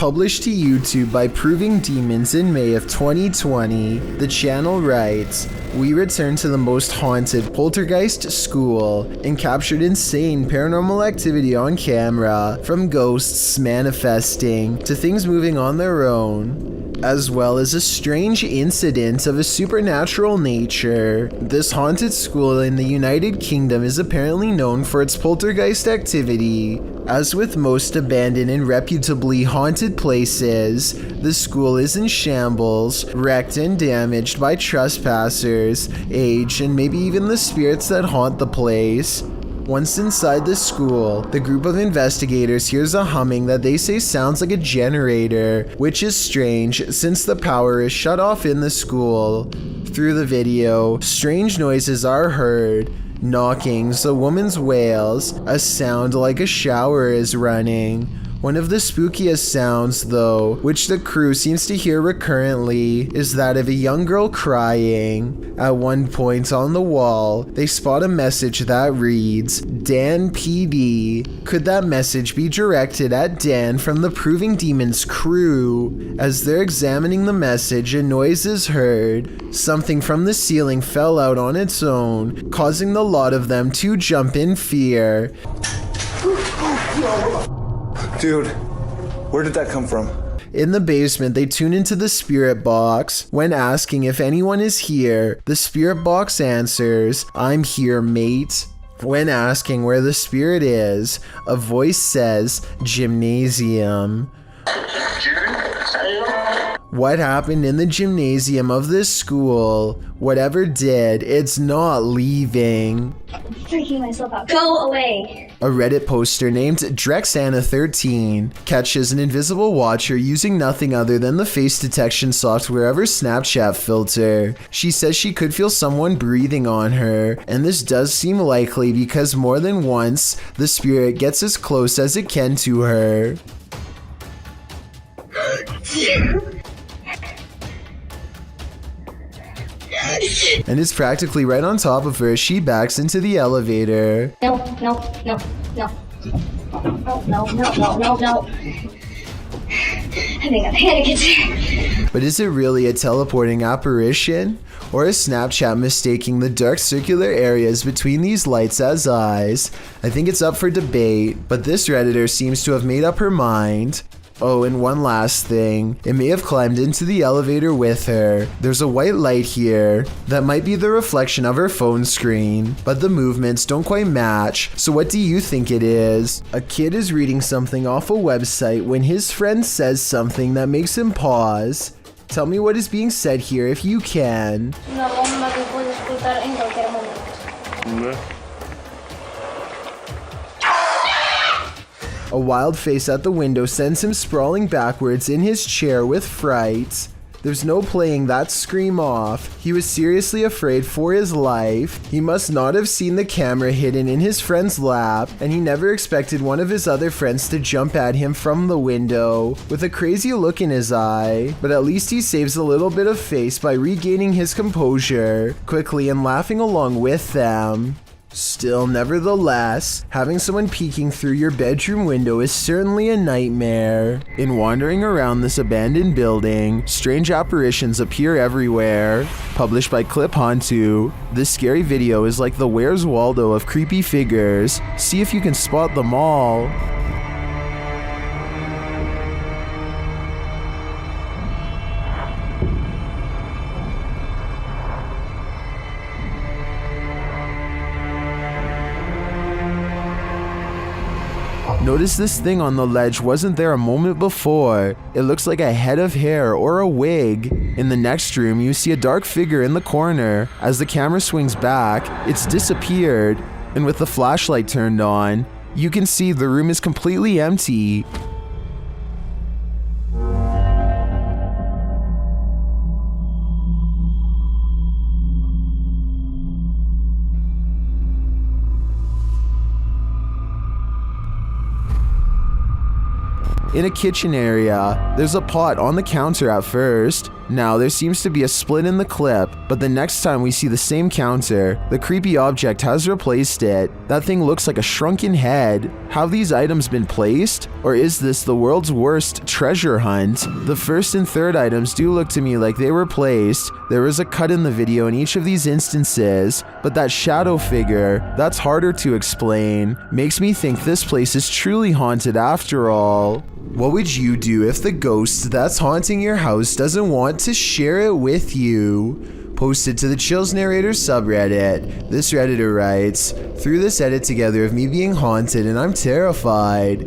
published to YouTube by Proving Demons in May of 2020, the channel writes, "We returned to the most haunted poltergeist school and captured insane paranormal activity on camera, from ghosts manifesting to things moving on their own, as well as a strange incident of a supernatural nature. This haunted school in the United Kingdom is apparently known for its poltergeist activity. As with most abandoned and reputably haunted places, the school is in shambles, wrecked and damaged by trespassers, age, and maybe even the spirits that haunt the place." Once inside the school, the group of investigators hears a humming that they say sounds like a generator, which is strange since the power is shut off in the school. Through the video, strange noises are heard. Knockings, a woman's wails, a sound like a shower is running. One of the spookiest sounds, though, which the crew seems to hear recurrently, is that of a young girl crying. At one point on the wall, they spot a message that reads, "Dan PD." Could that message be directed at Dan from the Proving Demons crew? As they're examining the message, a noise is heard. Something from the ceiling fell out on its own, causing the lot of them to jump in fear. Dude, where did that come from? In the basement, they tune into the spirit box. When asking if anyone is here, the spirit box answers, "I'm here, mate." When asking where the spirit is, a voice says, "Gymnasium." What happened in the gymnasium of this school? Whatever did, it's not leaving. I'm freaking myself out. Go away! A Reddit poster named Drexana13 catches an invisible watcher using nothing other than the face detection software of her Snapchat filter. She says she could feel someone breathing on her, and this does seem likely because more than once, the spirit gets as close as it can to her. And it's practically right on top of her as she backs into the elevator. No. No. No. I think a panic attack. But is it really a teleporting apparition? Or is Snapchat mistaking the dark circular areas between these lights as eyes? I think it's up for debate, but this Redditor seems to have made up her mind. Oh, and one last thing. It may have climbed into the elevator with her. There's a white light here that might be the reflection of her phone screen, but the movements don't quite match. So what do you think it is? A kid is reading something off a website when his friend says something that makes him pause. Tell me what is being said here if you can. Una bomba que puede explotar en cualquier momento. A wild face at the window sends him sprawling backwards in his chair with fright. There's no playing that scream off. He was seriously afraid for his life. He must not have seen the camera hidden in his friend's lap, and he never expected one of his other friends to jump at him from the window with a crazy look in his eye. But at least he saves a little bit of face by regaining his composure quickly and laughing along with them. Still, nevertheless, having someone peeking through your bedroom window is certainly a nightmare. In wandering around this abandoned building, strange apparitions appear everywhere. Published by Clip Hantu, this scary video is like the Where's Waldo of creepy figures. See if you can spot them all. Notice this thing on the ledge wasn't there a moment before. It looks like a head of hair or a wig. In the next room, you see a dark figure in the corner. As the camera swings back, it's disappeared. And with the flashlight turned on, you can see the room is completely empty. in a kitchen area. There's a pot on the counter at first. Now there seems to be a split in the clip, but the next time we see the same counter, the creepy object has replaced it. That thing looks like a shrunken head. Have these items been placed? Or is this the world's worst treasure hunt? The first and third items do look to me like they were placed. There is a cut in the video in each of these instances, but that shadow figure, that's harder to explain. Makes me think this place is truly haunted after all. What would you do if the ghost that's haunting your house doesn't want to share it with you? Post it to the Chills Narrator subreddit. This Redditor writes, "Threw this edit together of me being haunted and I'm terrified."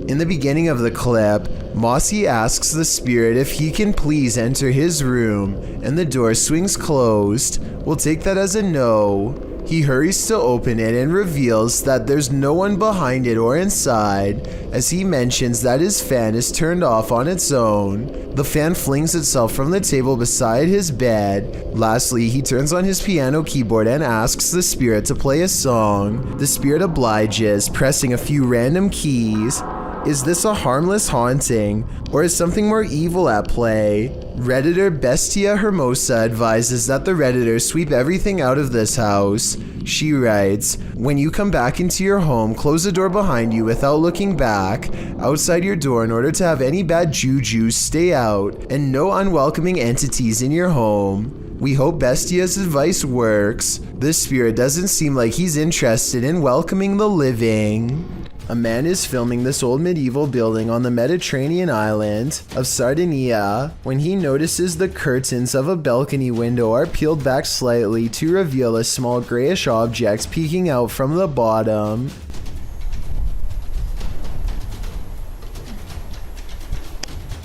In the beginning of the clip, Mossy asks the spirit if he can please enter his room, and the door swings closed. We'll take that as a no. He hurries to open it and reveals that there's no one behind it or inside, as he mentions that his fan is turned off on its own. The fan flings itself from the table beside his bed. Lastly, he turns on his piano keyboard and asks the spirit to play a song. The spirit obliges, pressing a few random keys. Is this a harmless haunting, or is something more evil at play? Redditor Bestia Hermosa advises that the Redditor sweep everything out of this house. She writes, "When you come back into your home, close the door behind you without looking back, outside your door in order to have any bad juju stay out, and no unwelcoming entities in your home." We hope Bestia's advice works. This spirit doesn't seem like he's interested in welcoming the living. A man is filming this old medieval building on the Mediterranean island of Sardinia when he notices the curtains of a balcony window are peeled back slightly to reveal a small grayish object peeking out from the bottom.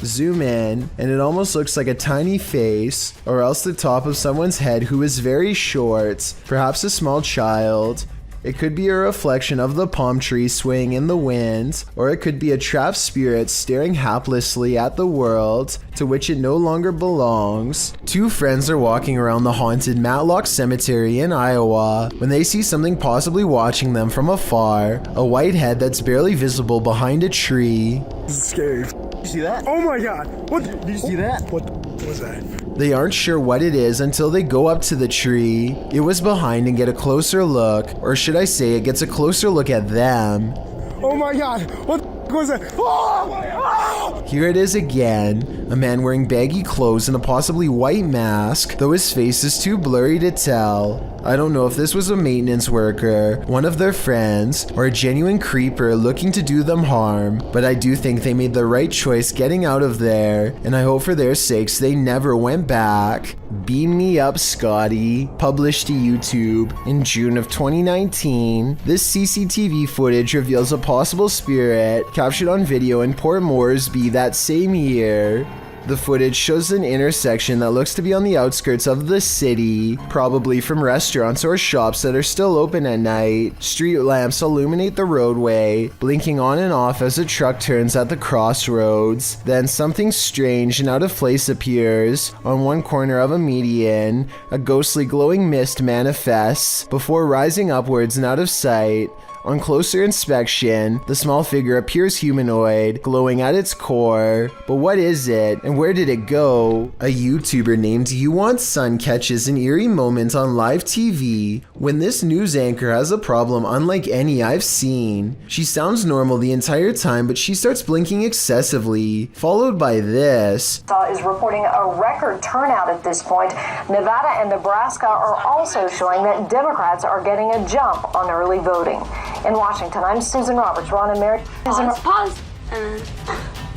Zoom in, and it almost looks like a tiny face, or else the top of someone's head who is very short, perhaps a small child. It could be a reflection of the palm tree swaying in the wind, or it could be a trapped spirit staring haplessly at the world to which it no longer belongs. Two friends are walking around the haunted Matlock Cemetery in Iowa when they see something possibly watching them from afar, a white head that's barely visible behind a tree. This is scary. Did you see that? Oh my god! What? Did you see that? What was that? They aren't sure what it is until they go up to the tree. It was behind and get a closer look, or should I say it gets a closer look at them. Oh my god! What was that? Oh! Here it is again, a man wearing baggy clothes and a possibly white mask, though his face is too blurry to tell. I don't know if this was a maintenance worker, one of their friends, or a genuine creeper looking to do them harm, but I do think they made the right choice getting out of there, and I hope for their sakes they never went back. Beam Me Up Scotty, published to YouTube in June of 2019. This CCTV footage reveals a possible spirit captured on video in Port Moresby that same year. The footage shows an intersection that looks to be on the outskirts of the city, probably from restaurants or shops that are still open at night. Street lamps illuminate the roadway, blinking on and off as a truck turns at the crossroads. Then something strange and out of place appears. On one corner of a median, a ghostly glowing mist manifests before rising upwards and out of sight. On closer inspection, the small figure appears humanoid, glowing at its core. But what is it, and where did it go? A YouTuber named You Want Sun catches an eerie moment on live TV when this news anchor has a problem unlike any I've seen. She sounds normal the entire time, but she starts blinking excessively, followed by this. Is reporting a record turnout at this point. Nevada and Nebraska are also showing that Democrats are getting a jump on early voting. In Washington, I'm Susan Roberts. Ron and Mary. Pause. And then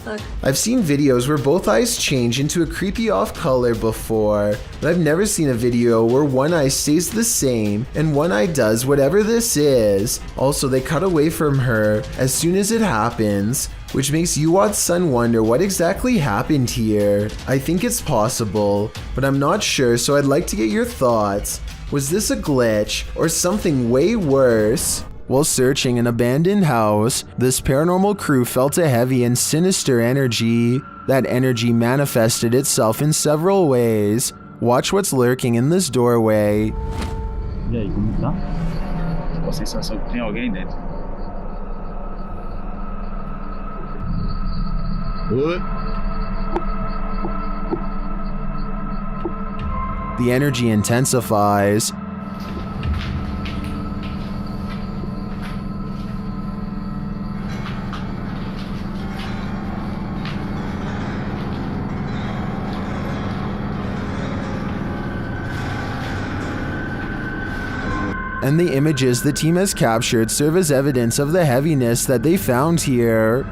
look. I've seen videos where both eyes change into a creepy off color before, but I've never seen a video where one eye stays the same and one eye does whatever this is. Also, they cut away from her as soon as it happens, which makes Yuwad's son wonder what exactly happened here. I think it's possible, but I'm not sure, so I'd like to get your thoughts. Was this a glitch or something way worse? While searching an abandoned house, this paranormal crew felt a heavy and sinister energy. That energy manifested itself in several ways. Watch what's lurking in this doorway. E aí, como tá? A sensação que tem alguém dentro. What? The energy intensifies. And the images the team has captured serve as evidence of the heaviness that they found here.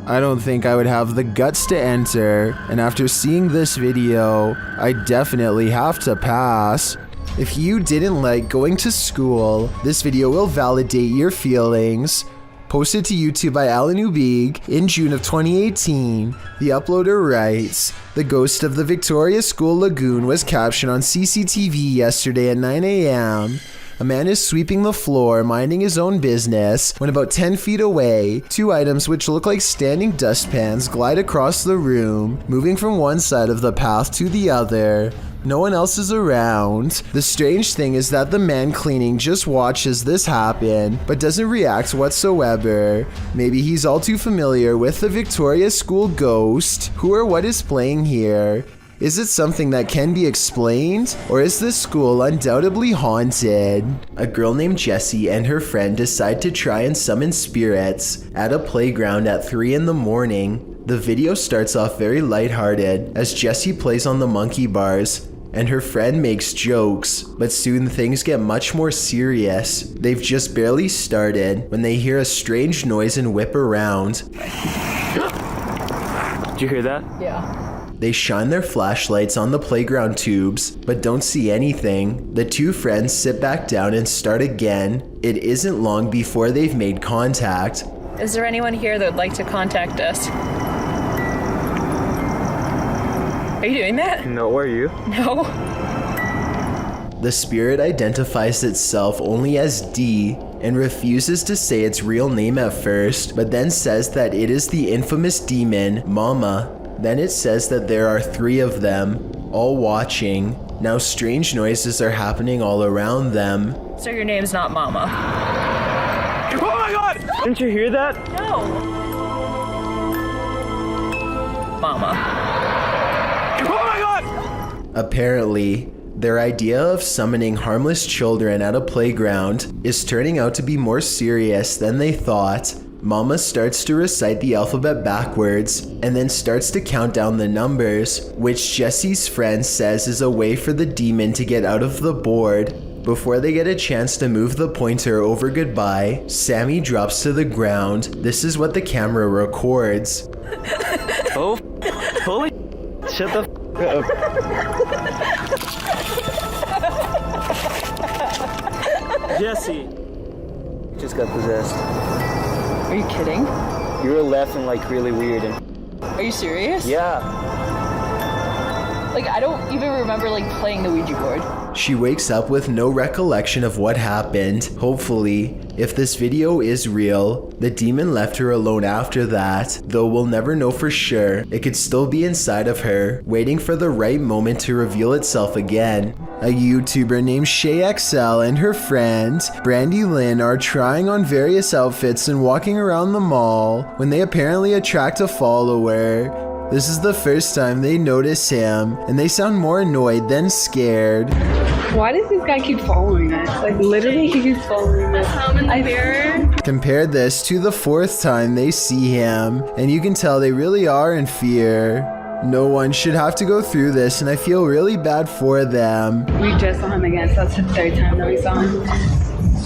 I don't think I would have the guts to enter, and after seeing this video, I definitely have to pass. If you didn't like going to school, this video will validate your feelings. Posted to YouTube by Alan Ubig in June of 2018, the uploader writes, "The ghost of the Victoria School Lagoon was captured on CCTV yesterday at 9 a.m. A man is sweeping the floor, minding his own business, when about 10 feet away, two items which look like standing dustpans glide across the room, moving from one side of the path to the other. No one else is around. The strange thing is that the man cleaning just watches this happen, but doesn't react whatsoever. Maybe he's all too familiar with the Victoria School ghost. Who or what is playing here? Is it something that can be explained, or is this school undoubtedly haunted?" A girl named Jessie and her friend decide to try and summon spirits at a playground at 3 in the morning. The video starts off very lighthearted as Jessie plays on the monkey bars and her friend makes jokes, but soon things get much more serious. They've just barely started when they hear a strange noise and whip around. Did you hear that? Yeah. They shine their flashlights on the playground tubes, but don't see anything. The two friends sit back down and start again. It isn't long before they've made contact. Is there anyone here that would like to contact us? Are you doing that? No, are you? No. The spirit identifies itself only as D and refuses to say its real name at first, but then says that it is the infamous demon, Mama. Then it says that there are 3 of them, all watching. Now strange noises are happening all around them. So your name's not Mama? Oh my god! Didn't you hear that? No. Mama. Oh my god! Apparently, their idea of summoning harmless children at a playground is turning out to be more serious than they thought. Mama starts to recite the alphabet backwards and then starts to count down the numbers, which Jessie's friend says is a way for the demon to get out of the board. Before they get a chance to move the pointer over goodbye, Sammy drops to the ground. This is what the camera records. Oh, holy shut the up. Jesse just got possessed. Are you kidding? You were laughing like really weird and Are you serious? yeah. Like, I don't even remember, like, playing the Ouija board. She wakes up with no recollection of what happened. Hopefully, if this video is real, the demon left her alone after that, though we'll never know for sure. It could still be inside of her, waiting for the right moment to reveal itself again. A YouTuber named ShayXL and her friend, Brandy Lynn, are trying on various outfits and walking around the mall when they apparently attract a follower. This is the first time they notice him, and they sound more annoyed than scared. Why does this guy keep following us? Like, literally, he keeps following us. I mirror. Compare this to the 4th time they see him, and you can tell they really are in fear. No one should have to go through this, and I feel really bad for them. We just saw him again, so that's the 3rd time that we saw him.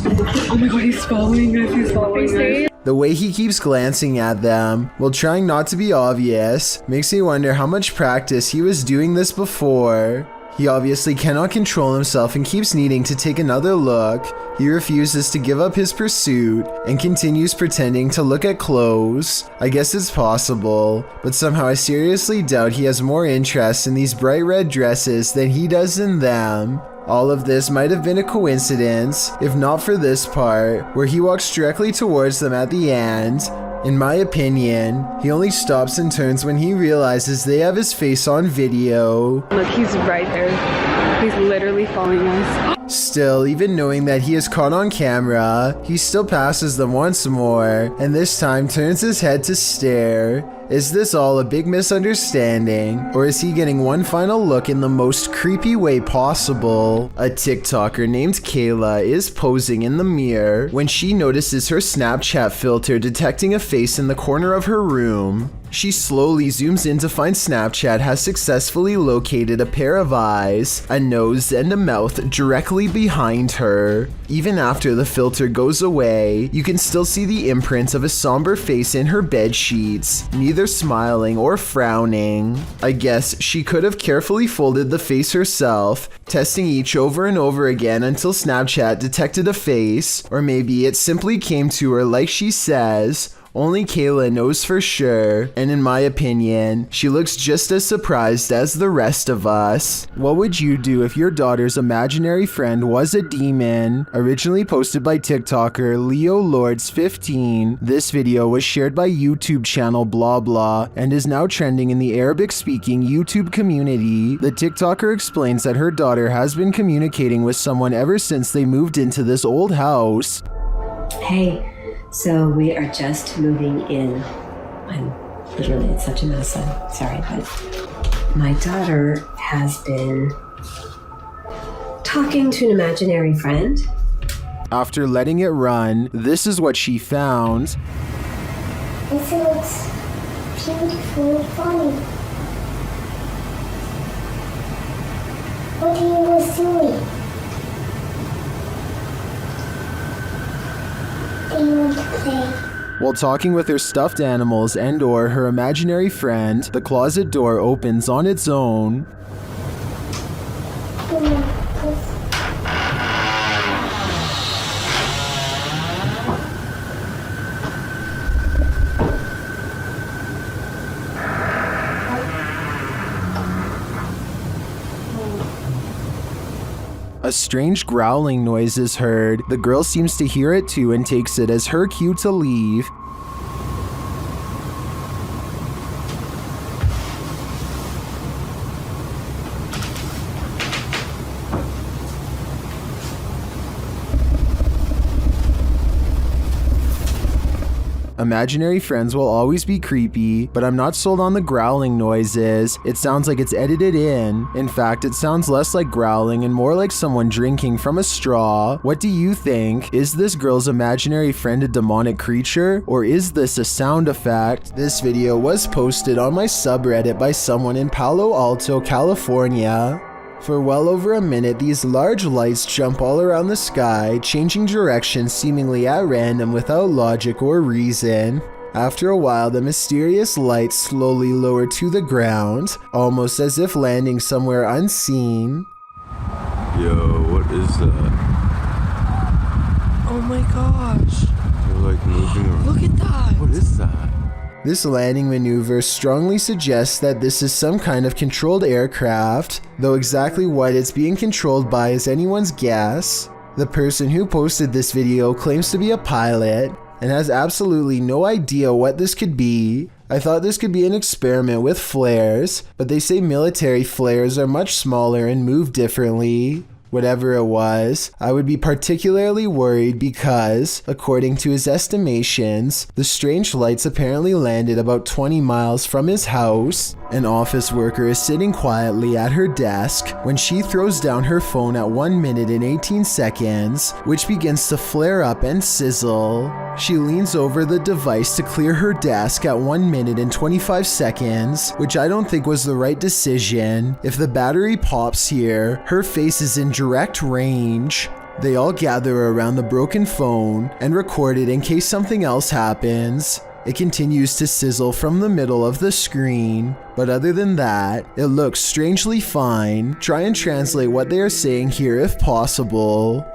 Oh my god, he's following us. He's following us. The way he keeps glancing at them, while trying not to be obvious, makes me wonder how much practice he was doing this before. He obviously cannot control himself and keeps needing to take another look. He refuses to give up his pursuit and continues pretending to look at clothes. I guess it's possible, but somehow I seriously doubt he has more interest in these bright red dresses than he does in them. All of this might have been a coincidence, if not for this part, where he walks directly towards them at the end. In my opinion, he only stops and turns when he realizes they have his face on video. Look, he's right there. He's literally following us. Still, even knowing that he is caught on camera, he still passes them once more, and this time turns his head to stare. Is this all a big misunderstanding, or is he getting one final look in the most creepy way possible? A TikToker named Kayla is posing in the mirror when she notices her Snapchat filter detecting a face in the corner of her room. She slowly zooms in to find Snapchat has successfully located a pair of eyes, a nose, and a mouth directly behind her. Even after the filter goes away, you can still see the imprint of a somber face in her bed sheets, neither smiling or frowning. I guess she could have carefully folded the face herself, testing each over and over again until Snapchat detected a face, or maybe it simply came to her like she says. Only Kayla knows for sure, and in my opinion, she looks just as surprised as the rest of us. What would you do if your daughter's imaginary friend was a demon? Originally posted by TikToker Leo Lords 15, this video was shared by YouTube channel blah blah and is now trending in the Arabic-speaking YouTube community. The TikToker explains that her daughter has been communicating with someone ever since they moved into this old house. Hey. So we are just moving in. I'm literally in such a mess. I'm sorry, but my daughter has been talking to an imaginary friend. After letting it run, this is what she found. This looks beautiful and funny. What are you guys doing? Do you want to play? While talking with her stuffed animals and/or her imaginary friend, the closet door opens on its own. Come on, please. A strange growling noise is heard. The girl seems to hear it too and takes it as her cue to leave. Imaginary friends will always be creepy, but I'm not sold on the growling noises. It sounds like it's edited in. In fact, it sounds less like growling and more like someone drinking from a straw. What do you think? Is this girl's imaginary friend a demonic creature, or is this a sound effect? This video was posted on my subreddit by someone in Palo Alto, California. For well over a minute, these large lights jump all around the sky, changing direction seemingly at random without logic or reason. After a while, the mysterious lights slowly lower to the ground, almost as if landing somewhere unseen. Yo, what is that? Oh my gosh. They're like moving around. Look at that. What is that? This landing maneuver strongly suggests that this is some kind of controlled aircraft, though exactly what it's being controlled by is anyone's guess. The person who posted this video claims to be a pilot and has absolutely no idea what this could be. I thought this could be an experiment with flares, but they say military flares are much smaller and move differently. Whatever it was, I would be particularly worried because, according to his estimations, the strange lights apparently landed about 20 miles from his house. An office worker is sitting quietly at her desk when she throws down her phone at 1 minute and 18 seconds, which begins to flare up and sizzle. She leans over the device to clear her desk at 1 minute and 25 seconds, which I don't think was the right decision. If the battery pops here, her face is in direct range. They all gather around the broken phone and record it in case something else happens. It continues to sizzle from the middle of the screen, but other than that, it looks strangely fine. Try and translate what they are saying here if possible.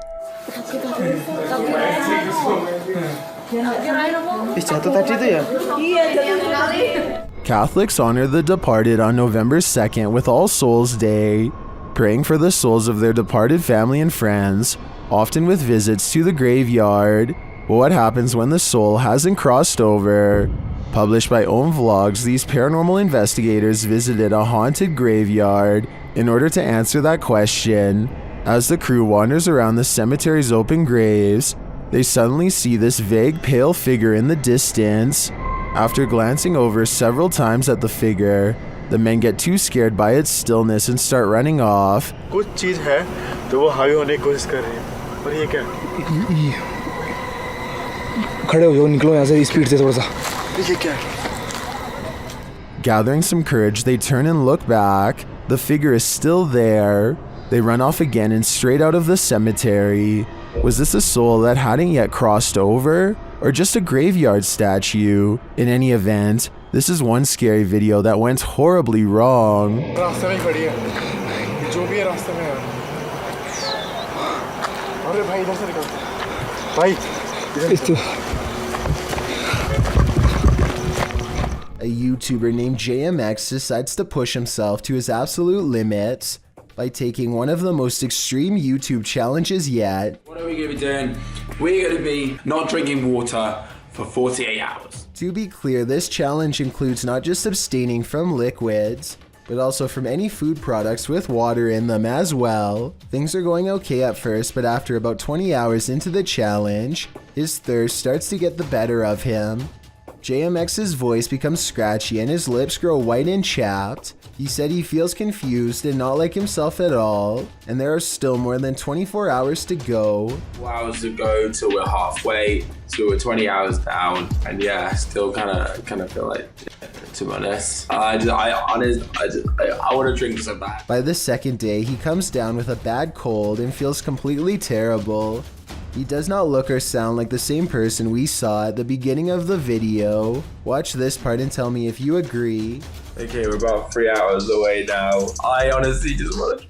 Catholics honor the departed on November 2nd with All Souls Day, praying for the souls of their departed family and friends, often with visits to the graveyard. What happens when the soul hasn't crossed over? Published by Own Vlogs, these paranormal investigators visited a haunted graveyard in order to answer that question. As the crew wanders around the cemetery's open graves, they suddenly see this vague pale figure in the distance. After glancing over several times at the figure, the men get too scared by its stillness and start running off. कुछ चीज है तो वो हावी होने की कोशिश कर रही है और ये क्या खड़े हो जाओ निकलो यहाँ से स्पीड से थोड़ा सा ये क्या है Gathering some courage, they turn and look back. The figure is still there. They run off again and straight out of the cemetery. Was this a soul that hadn't yet crossed over? Or just a graveyard statue? In any event, this is one scary video that went horribly wrong. रास्ते में खड़ी है जो भी है रास्ते में है अरे भाई इधर से निकल भाई इधर A YouTuber named JMX decides to push himself to his absolute limits by taking one of the most extreme YouTube challenges yet. What are we going to be doing? We're going to be not drinking water for 48 hours. To be clear, this challenge includes not just abstaining from liquids, but also from any food products with water in them as well. Things are going okay at first, but after about 20 hours into the challenge, his thirst starts to get the better of him. JMX's voice becomes scratchy and his lips grow white and chapped. He said he feels confused and not like himself at all, and there are still more than 24 hours to go. 4 hours to go till we're halfway, so we're 20 hours down, and yeah, still kind of feel like, to be honest, I want to drink so bad. By the second day, he comes down with a bad cold and feels completely terrible. He does not look or sound like the same person we saw at the beginning of the video. Watch this part and tell me if you agree. Okay, we're about 3 hours away now. I honestly just want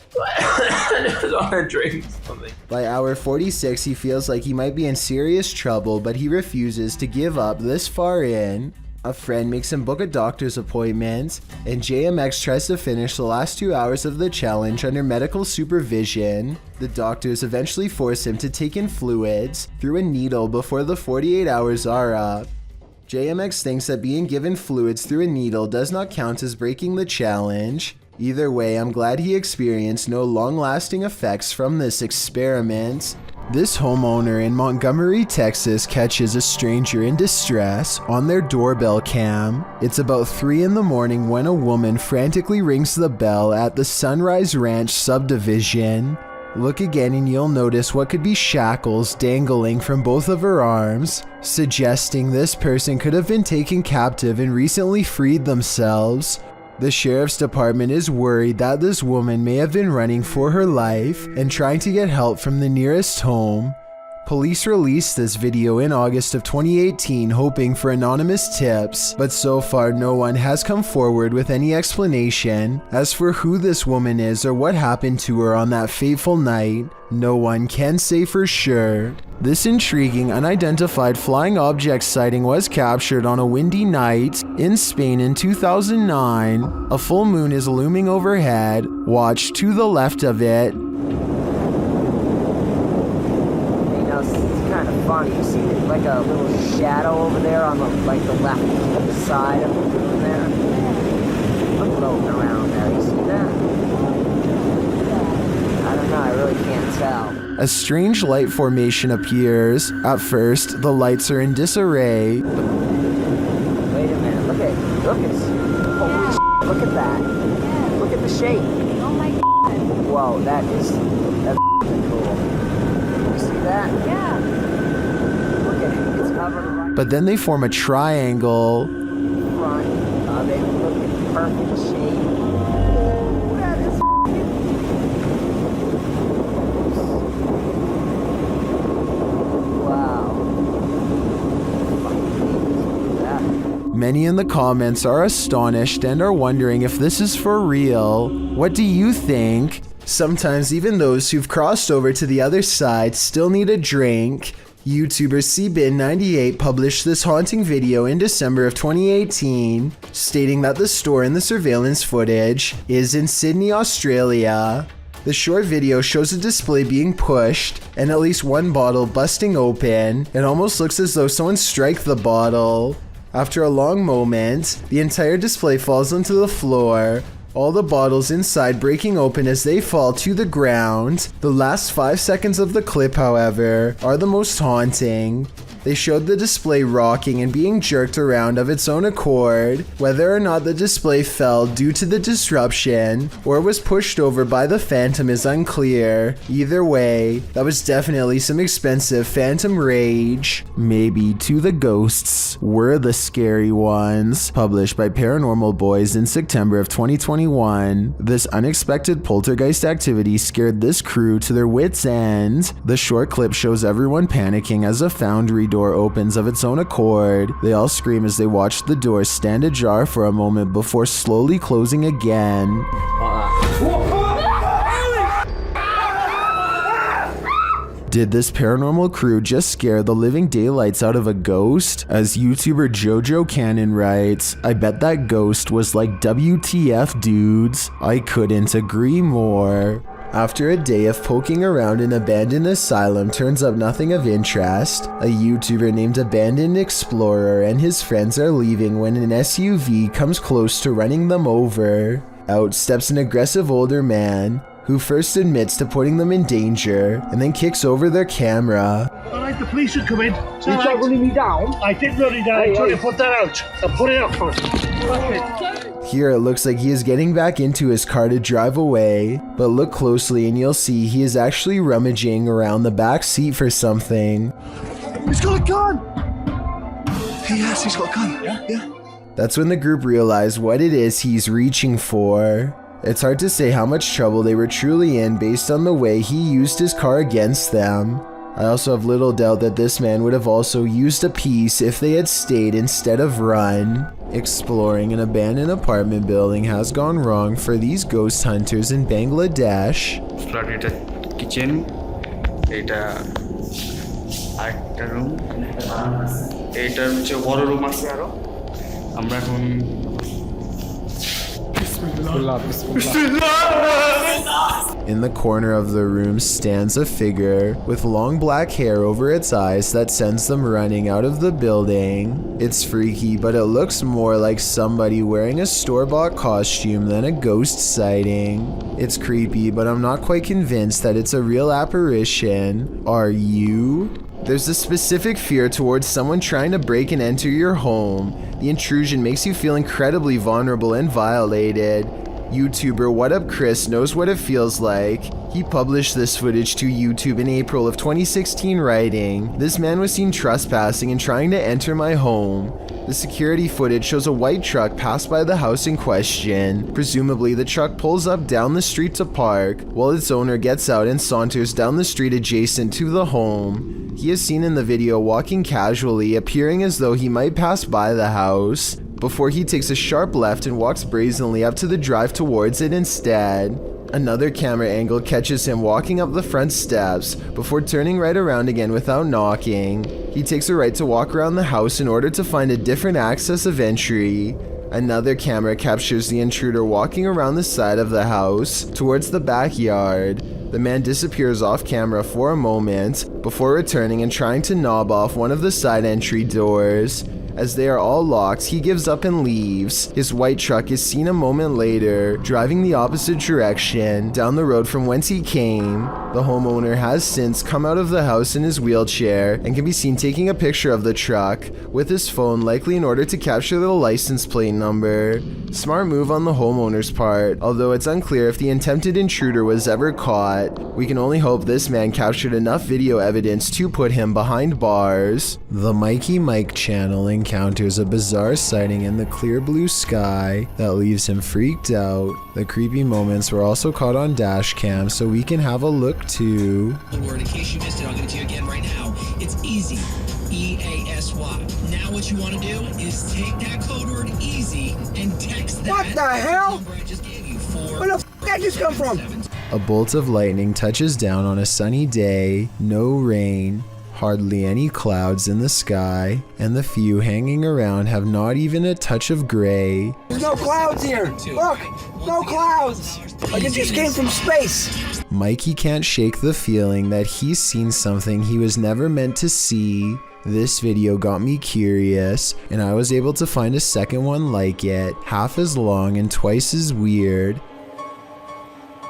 to drink something. By hour 46, he feels like he might be in serious trouble, but he refuses to give up this far in. A friend makes him book a doctor's appointment, and JMX tries to finish the last 2 hours of the challenge under medical supervision. The doctors eventually force him to take in fluids through a needle before the 48 hours are up. JMX thinks that being given fluids through a needle does not count as breaking the challenge. Either way, I'm glad he experienced no long-lasting effects from this experiment. This homeowner in Montgomery, Texas catches a stranger in distress on their doorbell cam. It's about 3 in the morning when a woman frantically rings the bell at the Sunrise Ranch subdivision. Look again and you'll notice what could be shackles dangling from both of her arms, suggesting this person could have been taken captive and recently freed themselves. The sheriff's department is worried that this woman may have been running for her life and trying to get help from the nearest home. Police released this video in August of 2018 hoping for anonymous tips, but so far no one has come forward with any explanation. As for who this woman is or what happened to her on that fateful night, no one can say for sure. This intriguing unidentified flying object sighting was captured on a windy night in Spain in 2009. A full moon is looming overhead. Watch to the left of it. Kind of funny. You see like a little shadow over there on the left side of the moon there. I'm floating around there. You see that? I don't know. I really can't tell. A strange light formation appears. At first, the lights are in disarray. Wait a minute. Look at holy shit, look at that. Look at the shape. Oh my god. Whoa, that's cool. You see that? Yeah. But then they form a triangle. They look in perfect shape. Oh, that is wow. Many in the comments are astonished and are wondering if this is for real. What do you think? Sometimes even those who've crossed over to the other side still need a drink. YouTuber CBin98 published this haunting video in December of 2018, stating that the store in the surveillance footage is in Sydney, Australia. The short video shows a display being pushed and at least one bottle busting open. It almost looks as though someone struck the bottle. After a long moment, the entire display falls onto the floor. all the bottles inside breaking open as they fall to the ground. The last 5 seconds of the clip, however, are the most haunting. They showed the display rocking and being jerked around of its own accord. Whether or not the display fell due to the disruption or was pushed over by the Phantom is unclear. Either way, that was definitely some expensive Phantom rage. Maybe to the ghosts were the scary ones. Published by Paranormal Boys in September of 2021, this unexpected poltergeist activity scared this crew to their wits' end. The short clip shows everyone panicking as a foundry door opens of its own accord. They all scream as they watch the door stand ajar for a moment before slowly closing again. Did this paranormal crew just scare the living daylights out of a ghost? As YouTuber Jojo Cannon writes, I bet that ghost was like WTF dudes. I couldn't agree more. After a day of poking around an abandoned asylum turns up nothing of interest, a YouTuber named Abandoned Explorer and his friends are leaving when an SUV comes close to running them over. Out steps an aggressive older man, who first admits to putting them in danger and then kicks over their camera. Alright, the police should come in. You tried running me down? I did run you down. I tried to put that out. I'll put it out first. Here it looks like he is getting back into his car to drive away, but look closely and you'll see he is actually rummaging around the back seat for something. He's got a gun! Yes, he's got a gun. Yeah. That's when the group realized what it is he's reaching for. It's hard to say how much trouble they were truly in based on the way he used his car against them. I also have little doubt that this man would have also used a piece if they had stayed instead of run. Exploring an abandoned apartment building has gone wrong for these ghost hunters in Bangladesh. Kitchen, room, In the corner of the room stands a figure with long black hair over its eyes that sends them running out of the building. It's freaky, but it looks more like somebody wearing a store-bought costume than a ghost sighting. It's creepy, but I'm not quite convinced that it's a real apparition. Are you? There's a specific fear towards someone trying to break and enter your home. The intrusion makes you feel incredibly vulnerable and violated. YouTuber What Up Chris knows what it feels like. He published this footage to YouTube in April of 2016 writing, "This man was seen trespassing and trying to enter my home." The security footage shows a white truck pass by the house in question. Presumably the truck pulls up down the street to park, while its owner gets out and saunters down the street adjacent to the home. He is seen in the video walking casually, appearing as though he might pass by the house, before he takes a sharp left and walks brazenly up to the drive towards it instead. Another camera angle catches him walking up the front steps, before turning right around again without knocking. He takes a right to walk around the house in order to find a different access of entry. Another camera captures the intruder walking around the side of the house, towards the backyard. The man disappears off camera for a moment, before returning and trying to knob off one of the side entry doors. As they are all locked, he gives up and leaves. His white truck is seen a moment later, driving the opposite direction, down the road from whence he came. The homeowner has since come out of the house in his wheelchair and can be seen taking a picture of the truck with his phone, likely in order to capture the license plate number. Smart move on the homeowner's part, although it's unclear if the attempted intruder was ever caught. We can only hope this man captured enough video evidence to put him behind bars. The Mikey Mike channel encounters a bizarre sighting in the clear blue sky that leaves him freaked out. The creepy moments were also caught on dash cam, so we can have a look too. The word, in case you missed it, I'll give it to you again right now. It's easy. EASY. Now what you want to do is take that code word easy and text that. What the hell? Number I just gave you. Where the f that just come from? A bolt of lightning touches down on a sunny day, no rain. hardly any clouds in the sky, and the few hanging around have not even a touch of gray. There's no clouds here! Look! No clouds! Like it just came from space! Mikey can't shake the feeling that he's seen something he was never meant to see. This video got me curious, and I was able to find a second one like it, half as long and twice as weird.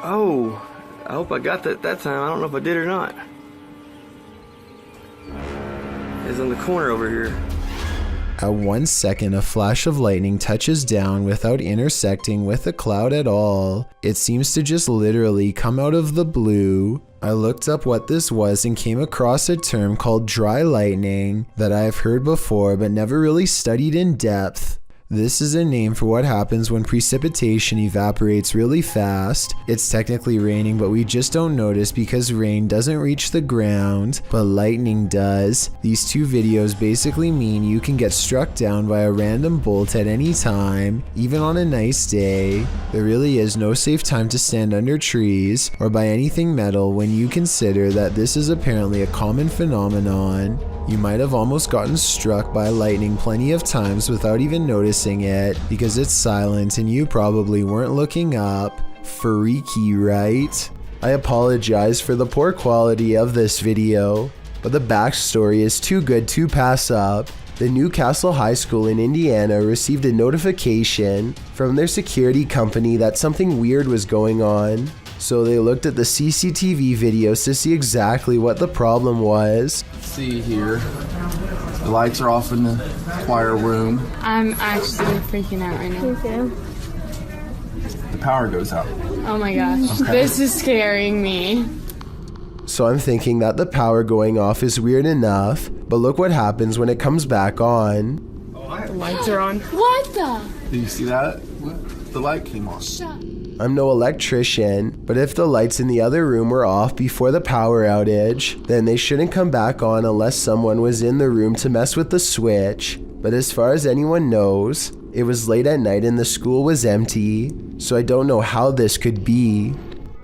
Oh, I hope I got that time. I don't know if I did or not. It's in the corner over here. At 1 second, a flash of lightning touches down without intersecting with a cloud at all. It seems to just literally come out of the blue. I looked up what this was and came across a term called dry lightning that I have heard before but never really studied in depth. This is a name for what happens when precipitation evaporates really fast. It's technically raining, but we just don't notice because rain doesn't reach the ground, but lightning does. These two videos basically mean you can get struck down by a random bolt at any time, even on a nice day. There really is no safe time to stand under trees or by anything metal when you consider that this is apparently a common phenomenon. You might have almost gotten struck by lightning plenty of times without even noticing it because it's silent and you probably weren't looking up. Freaky, right? I apologize for the poor quality of this video, but the backstory is too good to pass up. The Newcastle High School in Indiana received a notification from their security company that something weird was going on. So they looked at the CCTV videos to see exactly what the problem was. See here, the lights are off in the choir room. I'm actually freaking out right now. Me too. The power goes out. Oh my gosh, Okay. This is scaring me. So I'm thinking that the power going off is weird enough, but look what happens when it comes back on. The lights are on. What the? Did you see that? The light came on. I'm no electrician, but if the lights in the other room were off before the power outage, then they shouldn't come back on unless someone was in the room to mess with the switch. But as far as anyone knows, it was late at night and the school was empty, so I don't know how this could be.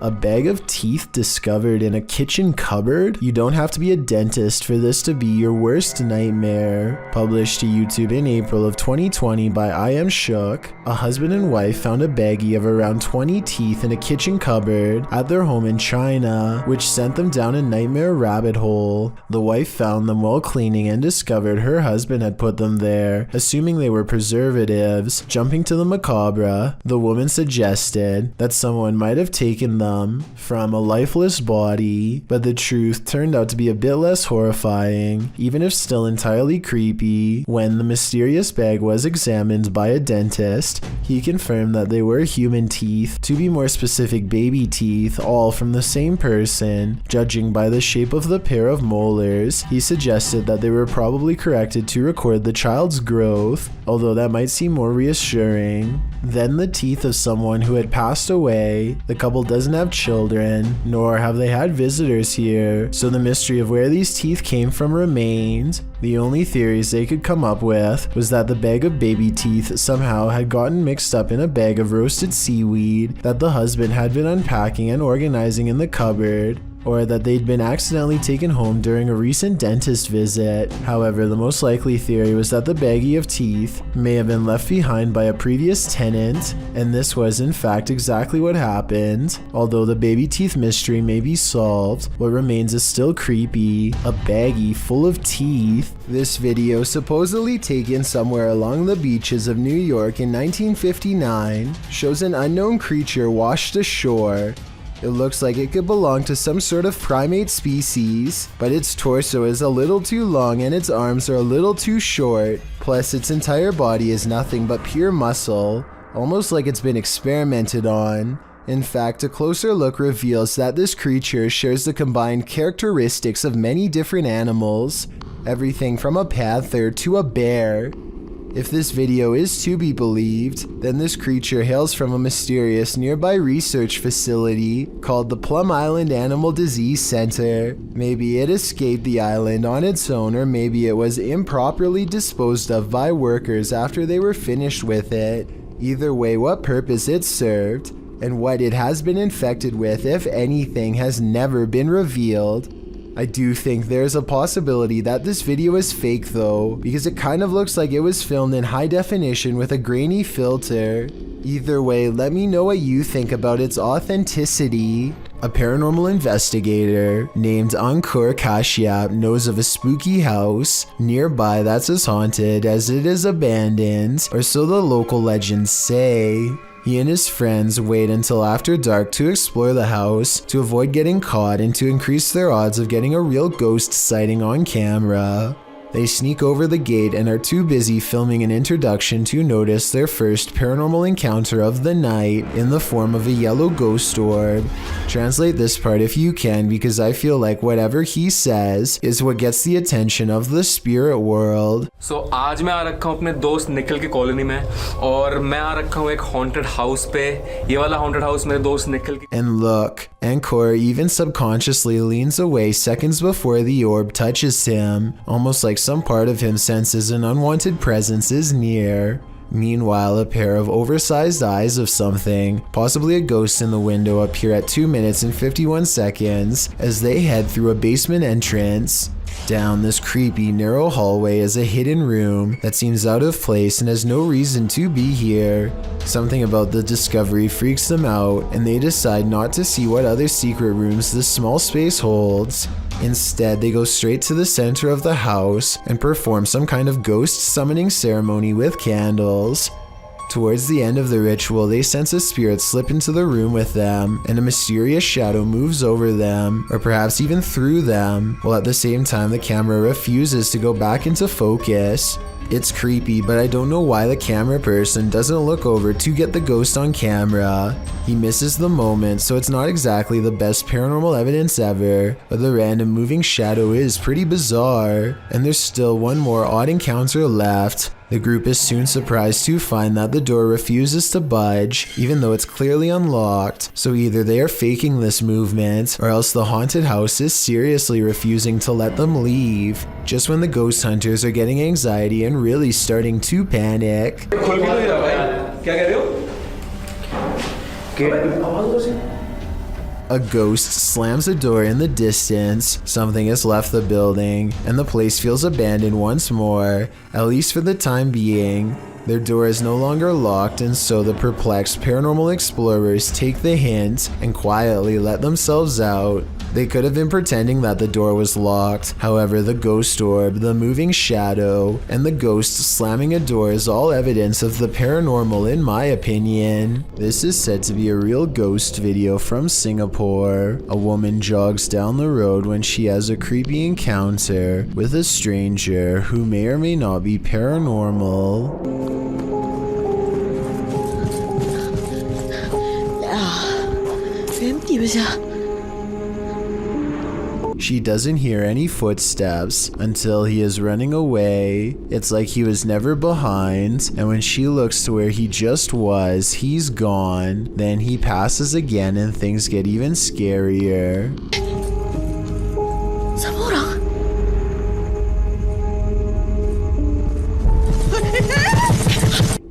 A bag of teeth discovered in a kitchen cupboard? You don't have to be a dentist for this to be your worst nightmare. Published to YouTube in April of 2020 by I Am Shook, a husband and wife found a baggie of around 20 teeth in a kitchen cupboard at their home in China, which sent them down a nightmare rabbit hole. The wife found them while cleaning and discovered her husband had put them there, assuming they were preservatives. Jumping to the macabre, the woman suggested that someone might have taken them from a lifeless body, but the truth turned out to be a bit less horrifying, even if still entirely creepy. When the mysterious bag was examined by a dentist, he confirmed that they were human teeth, to be more specific baby teeth, all from the same person. Judging by the shape of the pair of molars, he suggested that they were probably corrected to record the child's growth, although that might seem more reassuring. Then the teeth of someone who had passed away. The couple doesn't have children, nor have they had visitors here, so the mystery of where these teeth came from remained. The only theories they could come up with was that the bag of baby teeth somehow had gotten mixed up in a bag of roasted seaweed that the husband had been unpacking and organizing in the cupboard, or that they'd been accidentally taken home during a recent dentist visit. However, the most likely theory was that the baggie of teeth may have been left behind by a previous tenant, and this was in fact exactly what happened. Although the baby teeth mystery may be solved, what remains is still creepy. A baggie full of teeth. This video, supposedly taken somewhere along the beaches of New York in 1959, shows an unknown creature washed ashore. It looks like it could belong to some sort of primate species, but its torso is a little too long and its arms are a little too short. Plus, its entire body is nothing but pure muscle, almost like it's been experimented on. In fact, a closer look reveals that this creature shares the combined characteristics of many different animals, everything from a panther to a bear. If this video is to be believed, then this creature hails from a mysterious nearby research facility called the Plum Island Animal Disease Center. Maybe it escaped the island on its own, or maybe it was improperly disposed of by workers after they were finished with it. Either way, what purpose it served, and what it has been infected with, if anything, has never been revealed. I do think there's a possibility that this video is fake though, because it kind of looks like it was filmed in high definition with a grainy filter. Either way, let me know what you think about its authenticity. A paranormal investigator named Ankur Kashyap knows of a spooky house nearby that's as haunted as it is abandoned, or so the local legends say. He and his friends wait until after dark to explore the house to avoid getting caught and to increase their odds of getting a real ghost sighting on camera. They sneak over the gate and are too busy filming an introduction to notice their first paranormal encounter of the night in the form of a yellow ghost orb. Translate this part if you can, because I feel like whatever he says is what gets the attention of the spirit world. So आज मैं आ रखा हूँ अपने दोस्त निखिल की colony में और मैं आ रखा हूँ एक haunted house पे. ये वाला haunted house मेरे दोस्त निखिल की. And look, Ankur even subconsciously leans away seconds before the orb touches him, almost like some part of him senses an unwanted presence is near. Meanwhile, a pair of oversized eyes of something, possibly a ghost in the window, appear at 2 minutes and 51 seconds as they head through a basement entrance. Down this creepy, narrow hallway is a hidden room that seems out of place and has no reason to be here. Something about the discovery freaks them out, and they decide not to see what other secret rooms this small space holds. Instead, they go straight to the center of the house and perform some kind of ghost summoning ceremony with candles. Towards the end of the ritual, they sense a spirit slip into the room with them, and a mysterious shadow moves over them, or perhaps even through them, while at the same time the camera refuses to go back into focus. It's creepy, but I don't know why the camera person doesn't look over to get the ghost on camera. He misses the moment, so it's not exactly the best paranormal evidence ever, but the random moving shadow is pretty bizarre. And there's still one more odd encounter left. The group is soon surprised to find that the door refuses to budge, even though it's clearly unlocked. So either they are faking this movement, or else the haunted house is seriously refusing to let them leave, just when the ghost hunters are getting anxiety and really starting to panic. A ghost slams a door in the distance, something has left the building, and the place feels abandoned once more, at least for the time being. Their door is no longer locked, and so the perplexed paranormal explorers take the hint and quietly let themselves out. They could have been pretending that the door was locked. However, the ghost orb, the moving shadow, and the ghost slamming a door is all evidence of the paranormal in my opinion. This is said to be a real ghost video from Singapore. A woman jogs down the road when she has a creepy encounter with a stranger who may or may not be paranormal. She doesn't hear any footsteps until he is running away. It's like he was never behind, and when she looks to where he just was, he's gone. Then he passes again and things get even scarier.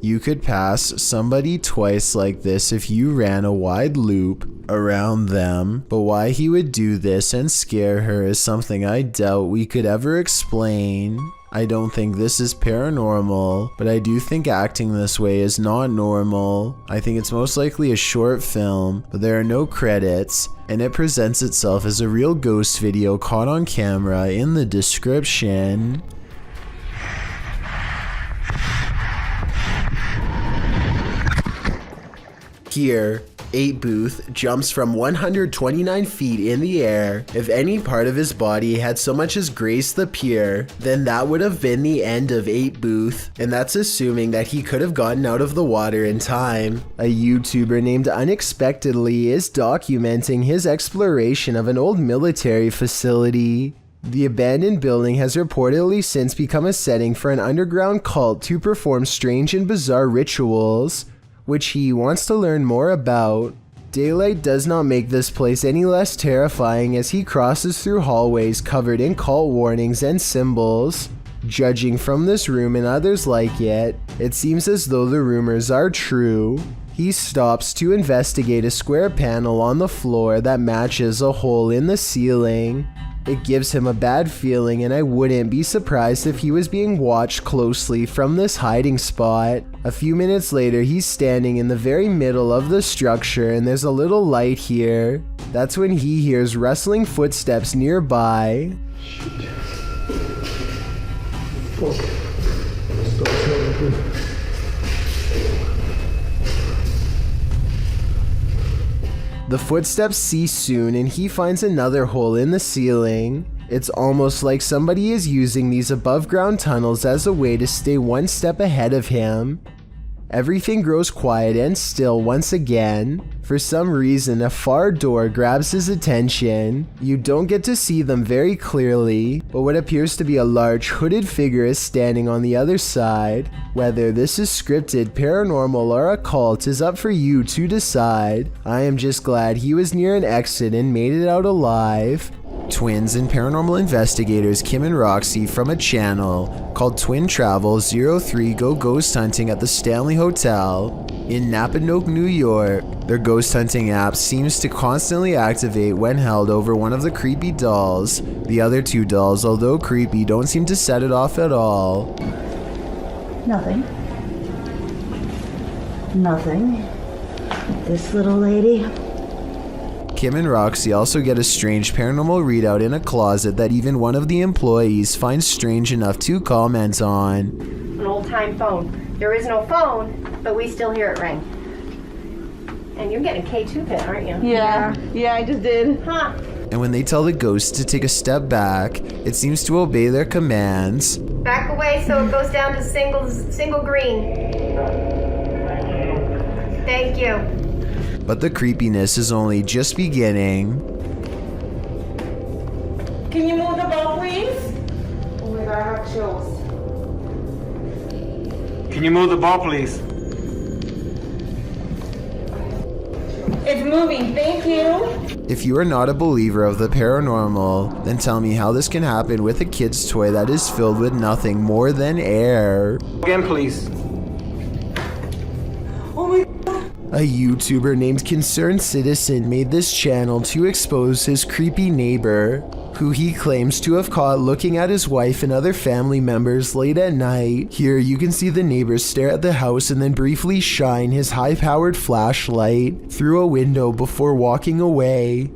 You could pass somebody twice like this if you ran a wide loop around them, but why he would do this and scare her is something I doubt we could ever explain. I don't think this is paranormal, but I do think acting this way is not normal. I think it's most likely a short film, but there are no credits, and it presents itself as a real ghost video caught on camera in the description. Here, 8 Booth jumps from 129 feet in the air. If any part of his body had so much as graced the pier, then that would have been the end of 8 Booth, and that's assuming that he could have gotten out of the water in time. A YouTuber named Unexpectedly is documenting his exploration of an old military facility. The abandoned building has reportedly since become a setting for an underground cult to perform strange and bizarre rituals, which he wants to learn more about. Daylight does not make this place any less terrifying as he crosses through hallways covered in cult warnings and symbols. Judging from this room and others like it, it seems as though the rumors are true. He stops to investigate a square panel on the floor that matches a hole in the ceiling. It gives him a bad feeling, and I wouldn't be surprised if he was being watched closely from this hiding spot. A few minutes later, he's standing in the very middle of the structure, and there's a little light here. That's when he hears rustling footsteps nearby. The footsteps cease soon, and he finds another hole in the ceiling. It's almost like somebody is using these above ground tunnels as a way to stay one step ahead of him. Everything grows quiet and still once again. For some reason, a far door grabs his attention. You don't get to see them very clearly, but what appears to be a large hooded figure is standing on the other side. Whether this is scripted, paranormal, or a cult is up for you to decide. I am just glad he was near an exit and made it out alive. Twins and paranormal investigators Kim and Roxy from a channel called Twin Travel 03 go ghost hunting at the Stanley Hotel in Napanoke, New York. Their ghost hunting app seems to constantly activate when held over one of the creepy dolls. The other two dolls, although creepy, don't seem to set it off at all. Nothing. Nothing. This little lady. Kim and Roxy also get a strange paranormal readout in a closet that even one of the employees finds strange enough to comment on. An old-time phone. There is no phone, but we still hear it ring. And you're getting a K2 pin, aren't you? Yeah, I just did. Huh. And when they tell the ghost to take a step back, it seems to obey their commands. Back away so it goes down to single green. Thank you. But the creepiness is only just beginning. Can you move the ball, please? Oh my God, I have chills. Can you move the ball, please? It's moving, thank you. If you are not a believer of the paranormal, then tell me how this can happen with a kid's toy that is filled with nothing more than air. Again, please. A YouTuber named Concerned Citizen made this channel to expose his creepy neighbor, who he claims to have caught looking at his wife and other family members late at night. Here you can see the neighbor stare at the house and then briefly shine his high-powered flashlight through a window before walking away.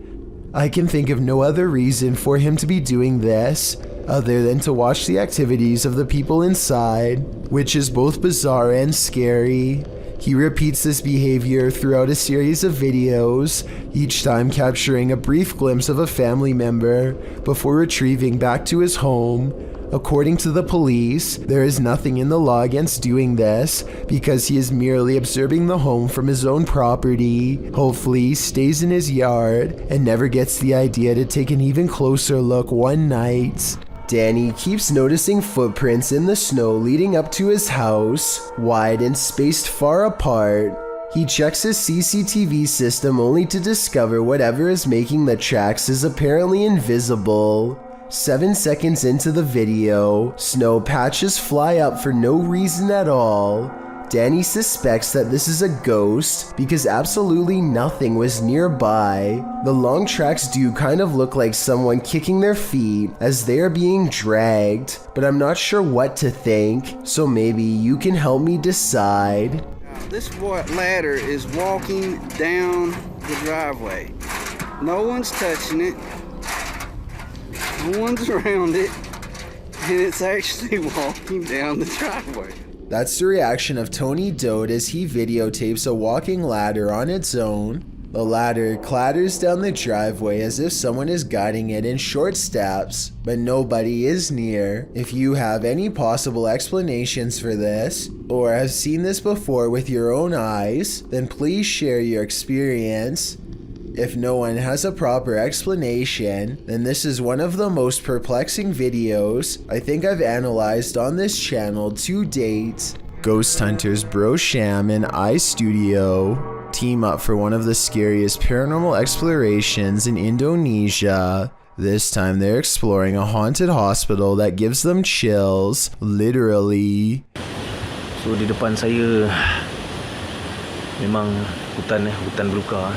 I can think of no other reason for him to be doing this other than to watch the activities of the people inside, which is both bizarre and scary. He repeats this behavior throughout a series of videos, each time capturing a brief glimpse of a family member before retrieving back to his home. According to the police, there is nothing in the law against doing this because he is merely observing the home from his own property. Hopefully, he stays in his yard and never gets the idea to take an even closer look one night. Danny keeps noticing footprints in the snow leading up to his house, wide and spaced far apart. He checks his CCTV system only to discover whatever is making the tracks is apparently invisible. 7 seconds into the video, snow patches fly up for no reason at all. Danny suspects that this is a ghost because absolutely nothing was nearby. The long tracks do kind of look like someone kicking their feet as they are being dragged, but I'm not sure what to think, so maybe you can help me decide. This ladder is walking down the driveway. No one's touching it. No one's around it. And it's actually walking down the driveway. That's the reaction of Tony Dode as he videotapes a walking ladder on its own. The ladder clatters down the driveway as if someone is guiding it in short steps, but nobody is near. If you have any possible explanations for this, or have seen this before with your own eyes, then please share your experience. If no one has a proper explanation, then this is one of the most perplexing videos I think I've analyzed on this channel to date. Ghost hunters Bro Sham and iStudio team up for one of the scariest paranormal explorations in Indonesia. This time they're exploring a haunted hospital that gives them chills, literally. So di depan saya memang hutan belukar.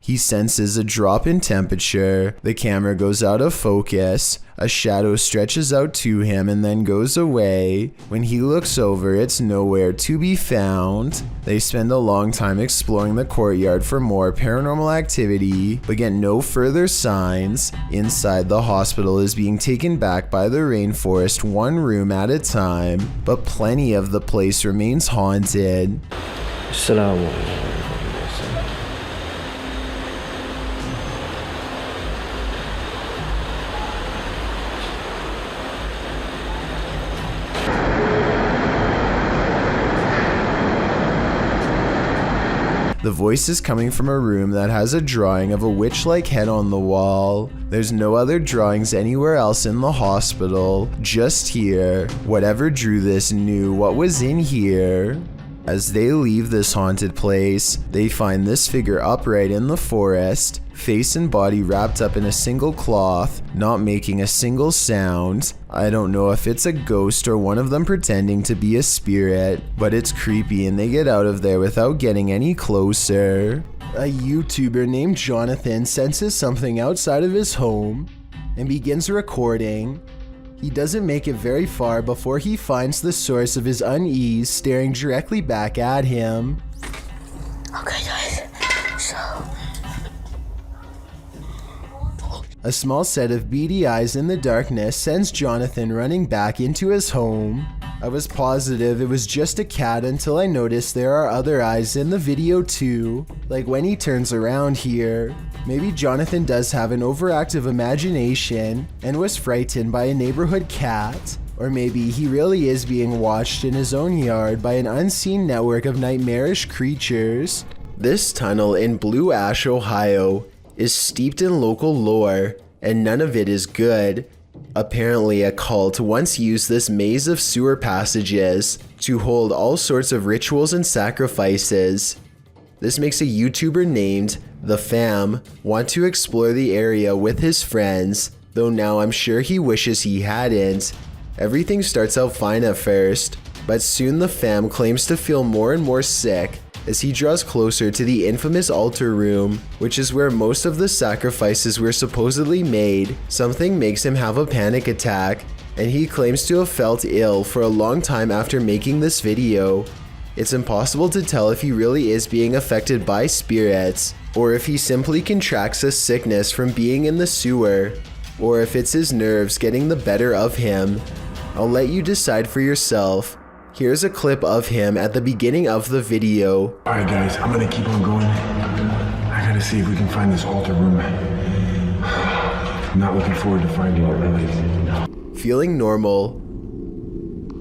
He senses a drop in temperature, the camera goes out of focus, a shadow stretches out to him and then goes away. When he looks over, it's nowhere to be found. They spend a long time exploring the courtyard for more paranormal activity, but get no further signs. Inside, the hospital is being taken back by the rainforest one room at a time, but plenty of the place remains haunted. Assalamu alaikum. The voice is coming from a room that has a drawing of a witch-like head on the wall. There's no other drawings anywhere else in the hospital, just here. Whatever drew this knew what was in here. As they leave this haunted place, they find this figure upright in the forest, face and body wrapped up in a single cloth, not making a single sound. I don't know if it's a ghost or one of them pretending to be a spirit, but it's creepy and they get out of there without getting any closer. A YouTuber named Jonathan senses something outside of his home and begins recording. He doesn't make it very far before he finds the source of his unease staring directly back at him. Okay guys, so... A small set of beady eyes in the darkness sends Jonathan running back into his home. I was positive it was just a cat until I noticed there are other eyes in the video too, like when he turns around here. Maybe Jonathan does have an overactive imagination and was frightened by a neighborhood cat, or maybe he really is being watched in his own yard by an unseen network of nightmarish creatures. This tunnel in Blue Ash, Ohio is steeped in local lore, and none of it is good. Apparently, a cult once used this maze of sewer passages to hold all sorts of rituals and sacrifices. This makes a YouTuber named The Fam want to explore the area with his friends, though now I'm sure he wishes he hadn't. Everything starts out fine at first, but soon the Fam claims to feel more and more sick as he draws closer to the infamous altar room, which is where most of the sacrifices were supposedly made. Something makes him have a panic attack, and he claims to have felt ill for a long time after making this video. It's impossible to tell if he really is being affected by spirits, or if he simply contracts a sickness from being in the sewer, or if it's his nerves getting the better of him. I'll let you decide for yourself. Here's a clip of him at the beginning of the video. Alright guys, I'm gonna keep on going. I gotta see if we can find this altar room. I'm not looking forward to finding it really. Feeling normal.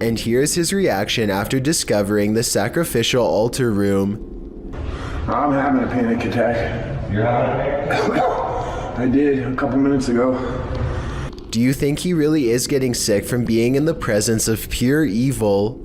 And here's his reaction after discovering the sacrificial altar room. I'm having a panic attack. You're having a I did a couple minutes ago. Do you think he really is getting sick from being in the presence of pure evil?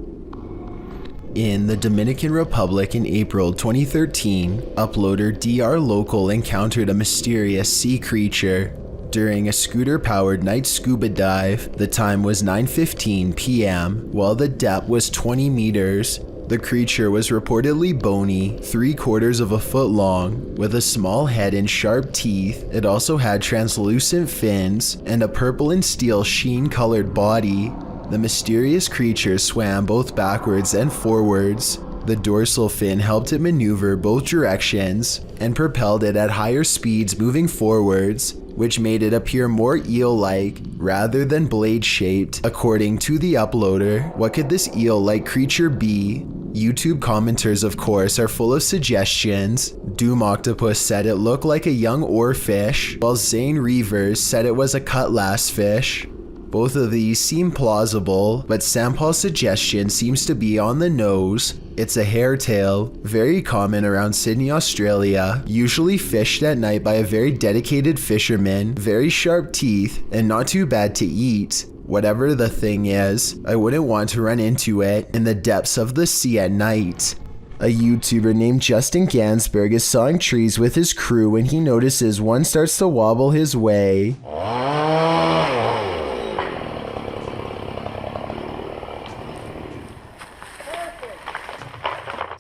In the Dominican Republic in April 2013, uploader DR Local encountered a mysterious sea creature. During a scooter-powered night scuba dive, the time was 9:15 p.m., while the depth was 20 meters. The creature was reportedly bony, 3/4 of a foot long, with a small head and sharp teeth. It also had translucent fins and a purple and steel sheen-colored body. The mysterious creature swam both backwards and forwards. The dorsal fin helped it maneuver both directions and propelled it at higher speeds moving forwards, which made it appear more eel-like rather than blade-shaped. According to the uploader, what could this eel-like creature be? YouTube commenters, of course, are full of suggestions. Doom Octopus said it looked like a young oarfish, while Zane Reavers said it was a cutlass fish. Both of these seem plausible, but Sampal's suggestion seems to be on the nose. It's a hairtail, very common around Sydney, Australia, usually fished at night by a very dedicated fisherman, very sharp teeth, and not too bad to eat. Whatever the thing is, I wouldn't want to run into it in the depths of the sea at night. A YouTuber named Justin Gansberg is sawing trees with his crew when he notices one starts to wobble his way.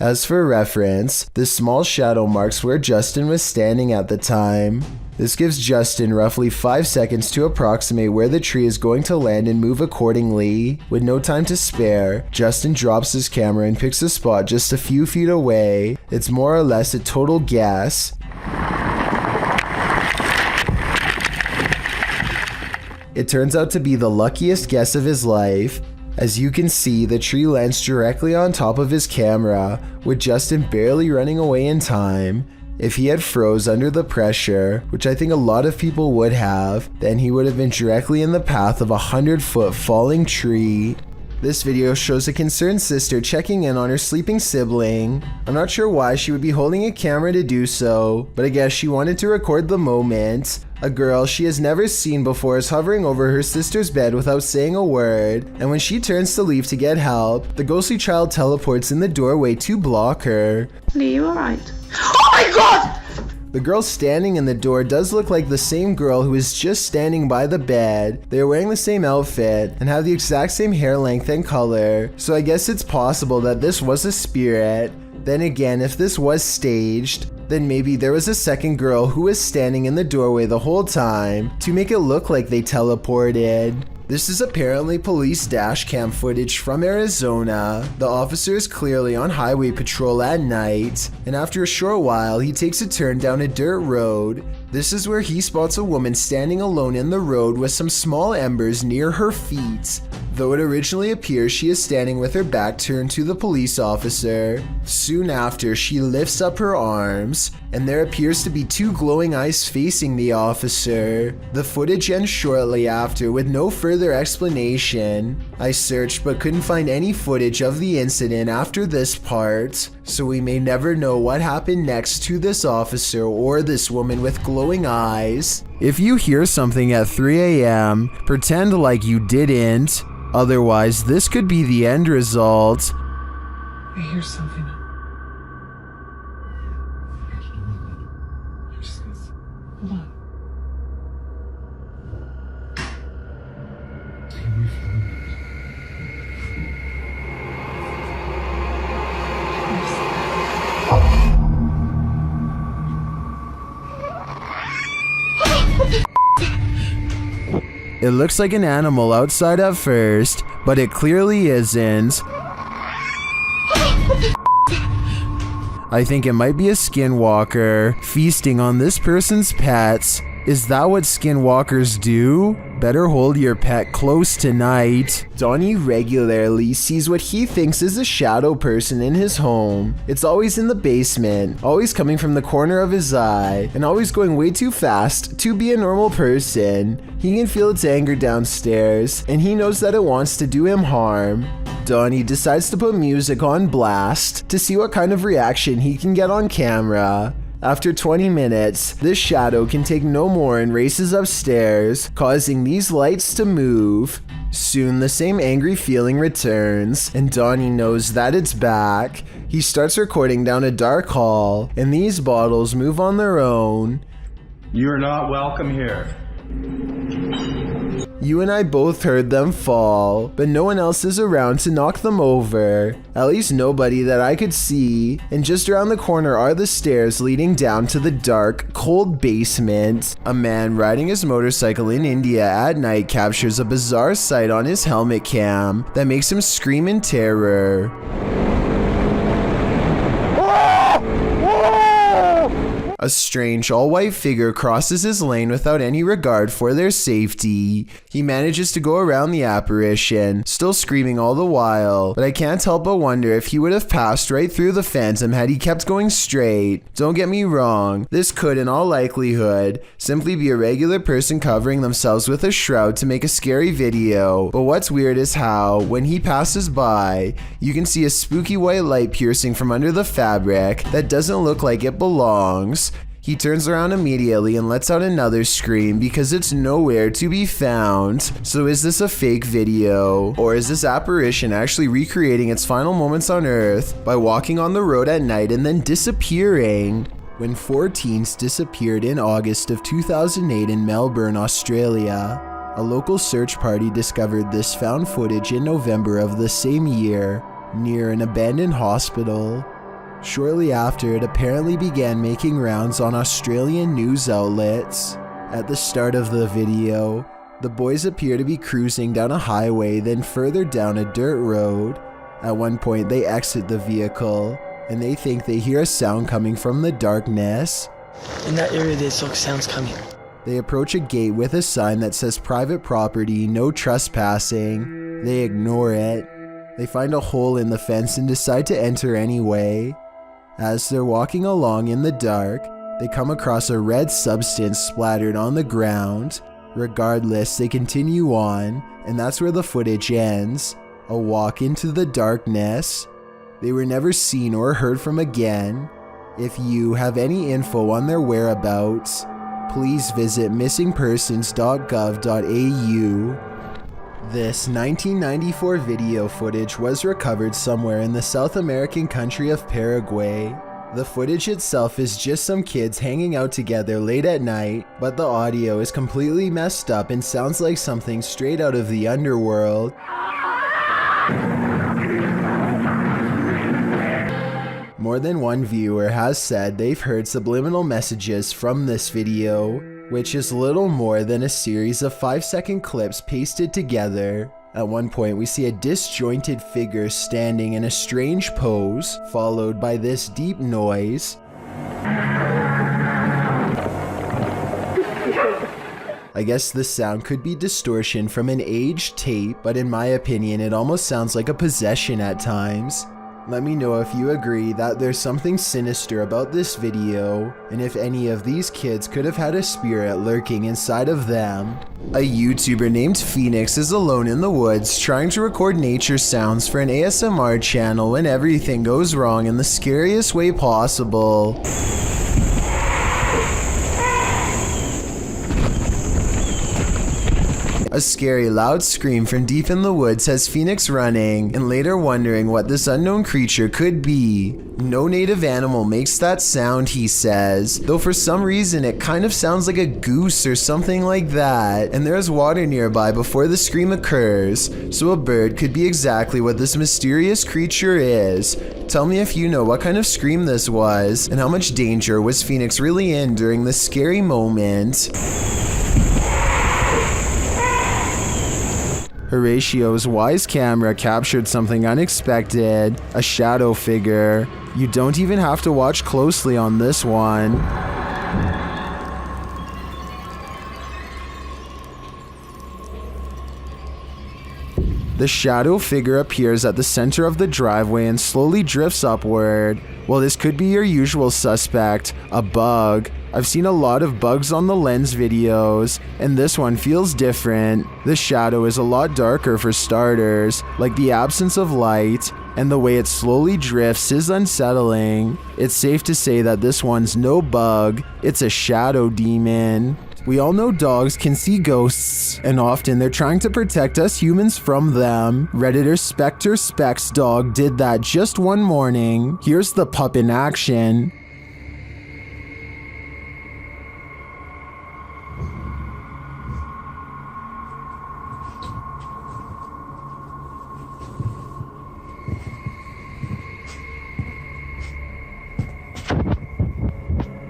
As for reference, this small shadow marks where Justin was standing at the time. This gives Justin roughly 5 seconds to approximate where the tree is going to land and move accordingly. With no time to spare, Justin drops his camera and picks a spot just a few feet away. It's more or less a total guess. It turns out to be the luckiest guess of his life. As you can see, the tree lands directly on top of his camera, with Justin barely running away in time. If he had froze under the pressure, which I think a lot of people would have, then he would have been directly in the path of a 100-foot falling tree. This video shows a concerned sister checking in on her sleeping sibling. I'm not sure why she would be holding a camera to do so, but I guess she wanted to record the moment. A girl she has never seen before is hovering over her sister's bed without saying a word, and when she turns to leave to get help, the ghostly child teleports in the doorway to block her. Are you alright? Oh my god! The girl standing in the door does look like the same girl who is just standing by the bed. They are wearing the same outfit and have the exact same hair length and color, so I guess it's possible that this was a spirit. Then again, if this was staged, then maybe there was a second girl who was standing in the doorway the whole time to make it look like they teleported. This is apparently police dash cam footage from Arizona. The officer is clearly on highway patrol at night, and after a short while, he takes a turn down a dirt road. This is where he spots a woman standing alone in the road with some small embers near her feet. Though it originally appears she is standing with her back turned to the police officer. Soon after, she lifts up her arms, and there appears to be two glowing eyes facing the officer. The footage ends shortly after with no further explanation. I searched but couldn't find any footage of the incident after this part, so we may never know what happened next to this officer or this woman with glowing eyes. If you hear something at 3 a.m., pretend like you didn't. Otherwise, this could be the end result. I hear something. Hold on. It looks like an animal outside at first, but it clearly isn't. I think it might be a skinwalker feasting on this person's pets. Is that what skinwalkers do? Better hold your pet close tonight. Donnie regularly sees what he thinks is a shadow person in his home. It's always in the basement, always coming from the corner of his eye, and always going way too fast to be a normal person. He can feel its anger downstairs, and he knows that it wants to do him harm. Donnie decides to put music on blast to see what kind of reaction he can get on camera. After 20 minutes, this shadow can take no more and races upstairs, causing these lights to move. Soon the same angry feeling returns, and Donnie knows that it's back. He starts recording down a dark hall, and these bottles move on their own. You are not welcome here. You and I both heard them fall, but no one else is around to knock them over. At least nobody that I could see, and just around the corner are the stairs leading down to the dark, cold basement. A man riding his motorcycle in India at night captures a bizarre sight on his helmet cam that makes him scream in terror. A strange all-white figure crosses his lane without any regard for their safety. He manages to go around the apparition, still screaming all the while, but I can't help but wonder if he would have passed right through the phantom had he kept going straight. Don't get me wrong, this could in all likelihood simply be a regular person covering themselves with a shroud to make a scary video, but what's weird is how, when he passes by, you can see a spooky white light piercing from under the fabric that doesn't look like it belongs. He turns around immediately and lets out another scream because it's nowhere to be found. So is this a fake video? Or is this apparition actually recreating its final moments on Earth by walking on the road at night and then disappearing? When 4 teens disappeared in August of 2008 in Melbourne, Australia, a local search party discovered this found footage in November of the same year near an abandoned hospital. Shortly after, it apparently began making rounds on Australian news outlets. At the start of the video, the boys appear to be cruising down a highway, then further down a dirt road. At one point, they exit the vehicle, and they think they hear a sound coming from the darkness. In that area, there's sounds coming. They approach a gate with a sign that says private property, no trespassing. They ignore it. They find a hole in the fence and decide to enter anyway. As they're walking along in the dark, they come across a red substance splattered on the ground. Regardless, they continue on, and that's where the footage ends. A walk into the darkness. They were never seen or heard from again. If you have any info on their whereabouts, please visit missingpersons.gov.au. This 1994 video footage was recovered somewhere in the South American country of Paraguay. The footage itself is just some kids hanging out together late at night, but the audio is completely messed up and sounds like something straight out of the underworld. More than one viewer has said they've heard subliminal messages from this video, which is little more than a series of 5-second clips pasted together. At one point, we see a disjointed figure standing in a strange pose, followed by this deep noise. I guess the sound could be distortion from an aged tape, but in my opinion, it almost sounds like a possession at times. Let me know if you agree that there's something sinister about this video, and if any of these kids could have had a spirit lurking inside of them. A YouTuber named Phoenix is alone in the woods trying to record nature sounds for an ASMR channel when everything goes wrong in the scariest way possible. A scary loud scream from deep in the woods has Phoenix running and later wondering what this unknown creature could be. No native animal makes that sound, he says, though for some reason it kind of sounds like a goose or something like that, and there's water nearby before the scream occurs, so a bird could be exactly what this mysterious creature is. Tell me if you know what kind of scream this was, and how much danger was Phoenix really in during this scary moment. Horatio's wise camera captured something unexpected, a shadow figure. You don't even have to watch closely on this one. The shadow figure appears at the center of the driveway and slowly drifts upward. Well, this could be your usual suspect, a bug. I've seen a lot of bugs on the Lens videos, and this one feels different. The shadow is a lot darker for starters, like the absence of light, and the way it slowly drifts is unsettling. It's safe to say that this one's no bug, it's a shadow demon. We all know dogs can see ghosts, and often they're trying to protect us humans from them. Redditor Spectre Specs Dog did that just one morning. Here's the pup in action.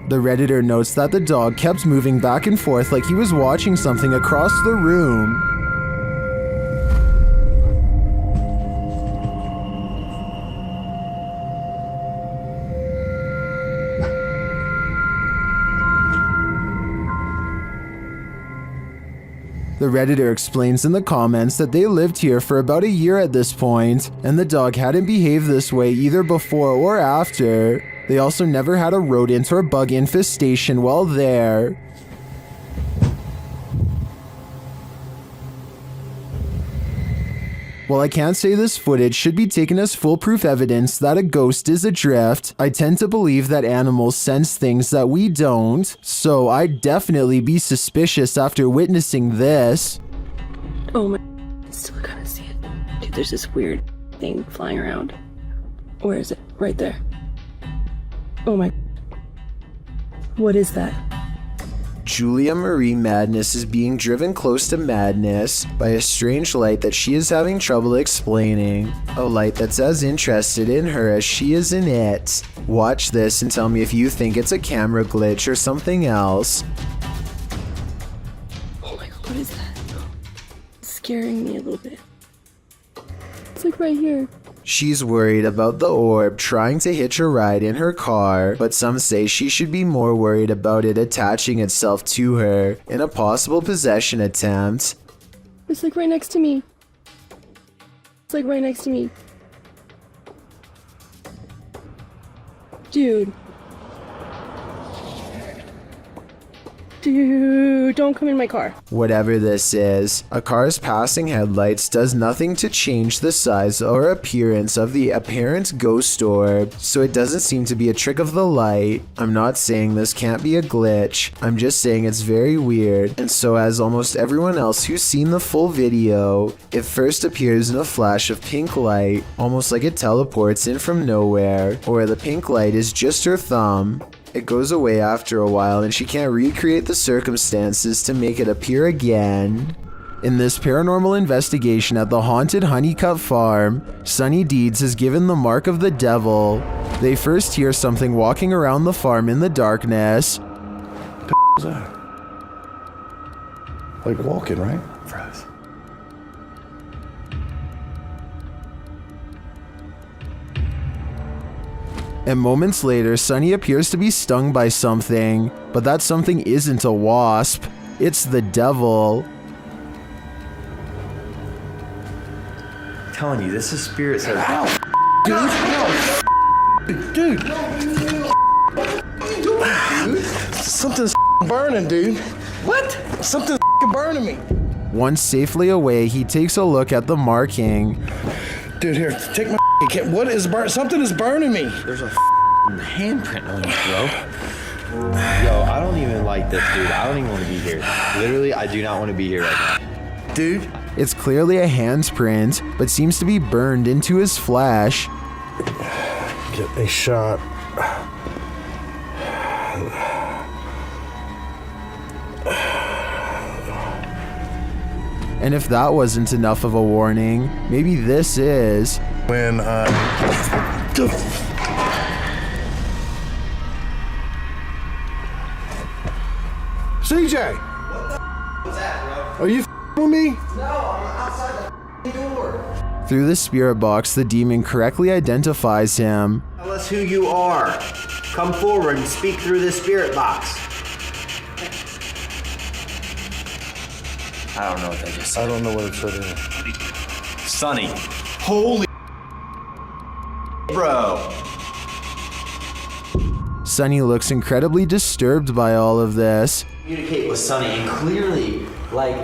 The Redditor notes that the dog kept moving back and forth like he was watching something across the room. The Redditor explains in the comments that they lived here for about a year at this point, and the dog hadn't behaved this way either before or after. They also never had a rodent or bug infestation while there. While I can't say this footage should be taken as foolproof evidence that a ghost is adrift, I tend to believe that animals sense things that we don't, so I'd definitely be suspicious after witnessing this. Oh my, I still gotta see it. Dude, there's this weird thing flying around. Where is it? Right there. Oh my. What is that? Julia Marie Madness is being driven close to madness by a strange light that she is having trouble explaining. A light that's as interested in her as she is in it. Watch this and tell me if you think it's a camera glitch or something else. Oh my god, what is that? It's scaring me a little bit. It's like right here. She's worried about the orb trying to hitch a ride in her car, but some say she should be more worried about it attaching itself to her in a possible possession attempt. It's like right next to me. It's like right next to me. Dude. Dude, don't come in my car. Whatever this is, a car's passing headlights does nothing to change the size or appearance of the apparent ghost orb, so it doesn't seem to be a trick of the light. I'm not saying this can't be a glitch, I'm just saying it's very weird, and so as almost everyone else who's seen the full video, it first appears in a flash of pink light, almost like it teleports in from nowhere, or the pink light is just her thumb. It goes away after a while and she can't recreate the circumstances to make it appear again. In this paranormal investigation at the haunted Honeycutt Farm, Sunny Deeds is given the mark of the devil. They first hear something walking around the farm in the darkness. What the is that? Like walking, right? Fries. And moments later, Sunny appears to be stung by something, but that something isn't a wasp, it's the devil. I'm telling you, this is spirit says. Dude! Something's burning, dude. What? Something's burning me. Once safely away, he takes a look at the marking. Dude, here, take my what is burning? Something is burning me. There's a handprint on you, bro. Yo, I don't even like this, dude. I don't even want to be here. Literally, I do not want to be here right now. Dude. It's clearly a handprint, but seems to be burned into his flesh. Get a shot. And if that wasn't enough of a warning, maybe this is. When CJ! What was that, bro? Are you with me? No, I'm outside the door. Through the spirit box, the demon correctly identifies him. Tell us who you are. Come forward and speak through this spirit box. I don't know what they just said. I don't know what it said. Sonny. Holy bro. Sunny looks incredibly disturbed by all of this. Communicate with Sonny, and clearly, like,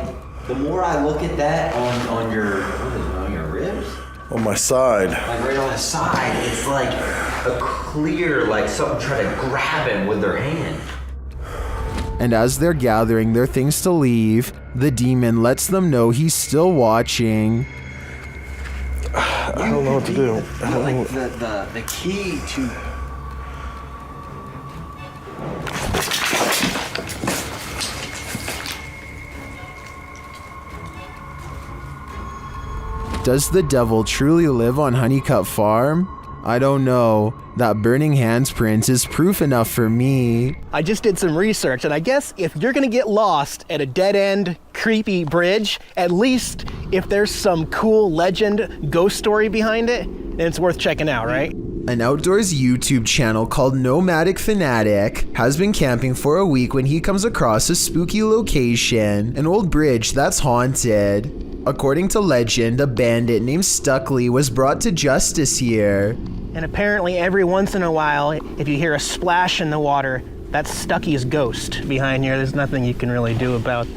the more I look at that on your, what is it, on your ribs? On my side. Like right on the side, it's like a clear, like something trying to grab him with their hand. And as they're gathering their things to leave, the demon lets them know he's still watching. I don't know what to do. Like the key to. Does the devil truly live on Honeycutt Farm? I don't know. That burning handprint is proof enough for me. I just did some research, and I guess if you're gonna get lost at a dead-end, creepy bridge, at least if there's some cool legend, ghost story behind it, then it's worth checking out, right? An outdoors YouTube channel called Nomadic Fanatic has been camping for a week when he comes across a spooky location, an old bridge that's haunted. According to legend, a bandit named Stuckley was brought to justice here. And apparently every once in a while, if you hear a splash in the water, that's Stucky's ghost behind here. There's nothing you can really do about.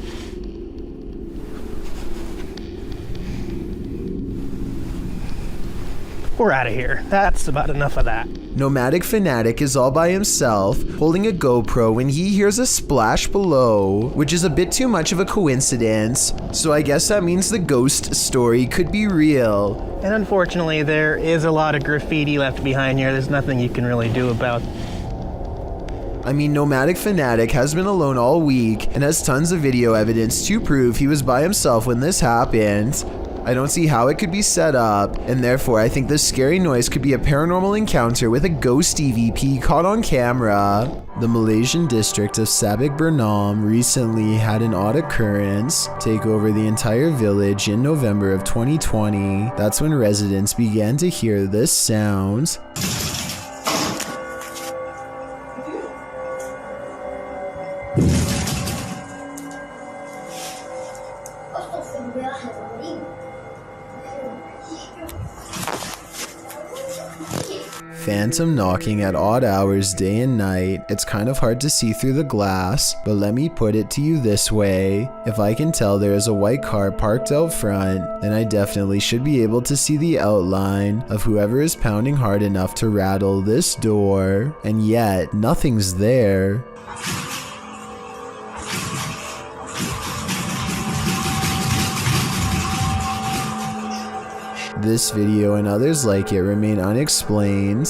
We're out of here. That's about enough of that. Nomadic Fanatic is all by himself, holding a GoPro when he hears a splash below, which is a bit too much of a coincidence, so I guess that means the ghost story could be real. And unfortunately, there is a lot of graffiti left behind here. There's nothing you can really do about. I mean, Nomadic Fanatic has been alone all week and has tons of video evidence to prove he was by himself when this happened. I don't see how it could be set up, and therefore I think this scary noise could be a paranormal encounter with a ghost EVP caught on camera. The Malaysian district of Sabak Bernam recently had an odd occurrence take over the entire village in November of 2020. That's when residents began to hear this sound. Phantom knocking at odd hours day and night. It's kind of hard to see through the glass, but let me put it to you this way. If I can tell there is a white car parked out front, then I definitely should be able to see the outline of whoever is pounding hard enough to rattle this door, and yet nothing's there. This video and others like it remain unexplained.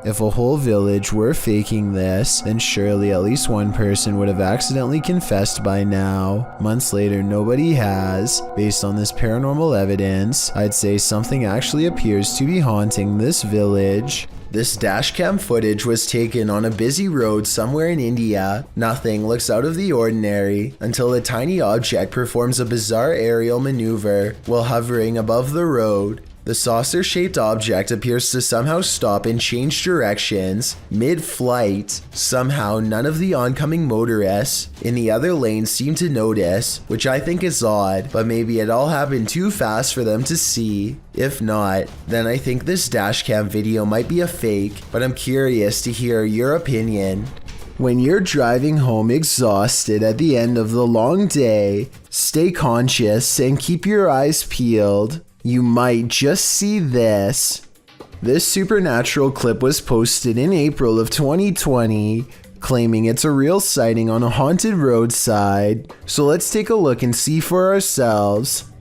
If a whole village were faking this, then surely at least one person would have accidentally confessed by now. Months later, nobody has. Based on this paranormal evidence, I'd say something actually appears to be haunting this village. This dashcam footage was taken on a busy road somewhere in India. Nothing looks out of the ordinary until a tiny object performs a bizarre aerial maneuver while hovering above the road. The saucer-shaped object appears to somehow stop and change directions mid-flight. Somehow, none of the oncoming motorists in the other lane seem to notice, which I think is odd, but maybe it all happened too fast for them to see. If not, then I think this dashcam video might be a fake, but I'm curious to hear your opinion. When you're driving home exhausted at the end of the long day, stay conscious and keep your eyes peeled. You might just see this. This supernatural clip was posted in April of 2020, claiming it's a real sighting on a haunted roadside. So let's take a look and see for ourselves.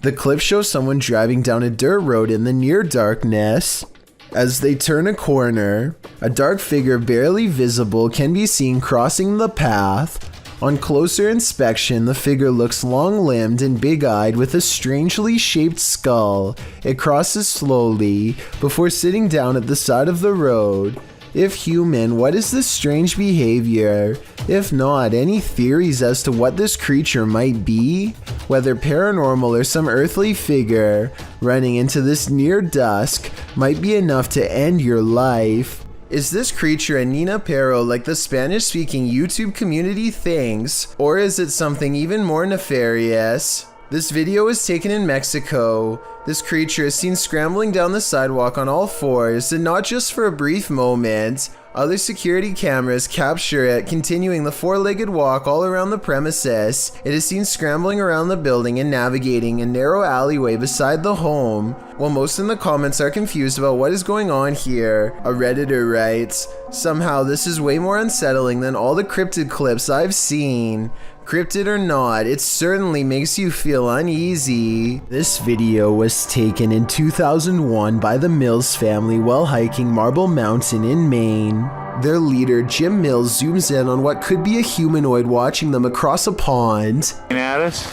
The clip shows someone driving down a dirt road in the near darkness. As they turn a corner, a dark figure barely visible can be seen crossing the path. On closer inspection, the figure looks long-limbed and big-eyed with a strangely shaped skull. It crosses slowly before sitting down at the side of the road. If human, what is this strange behavior? If not, any theories as to what this creature might be? Whether paranormal or some earthly figure running into this near dusk might be enough to end your life. Is this creature a Nina Pero like the Spanish-speaking YouTube community thinks, or is it something even more nefarious? This video was taken in Mexico. This creature is seen scrambling down the sidewalk on all fours, and not just for a brief moment. Other security cameras capture it continuing the four-legged walk all around the premises. It is seen scrambling around the building and navigating a narrow alleyway beside the home. While most in the comments are confused about what is going on here, a Redditor writes, "Somehow this is way more unsettling than all the cryptid clips I've seen. Cryptid or not, it certainly makes you feel uneasy." This video was taken in 2001 by the Mills family while hiking Marble Mountain in Maine. Their leader, Jim Mills, zooms in on what could be a humanoid watching them across a pond. At us?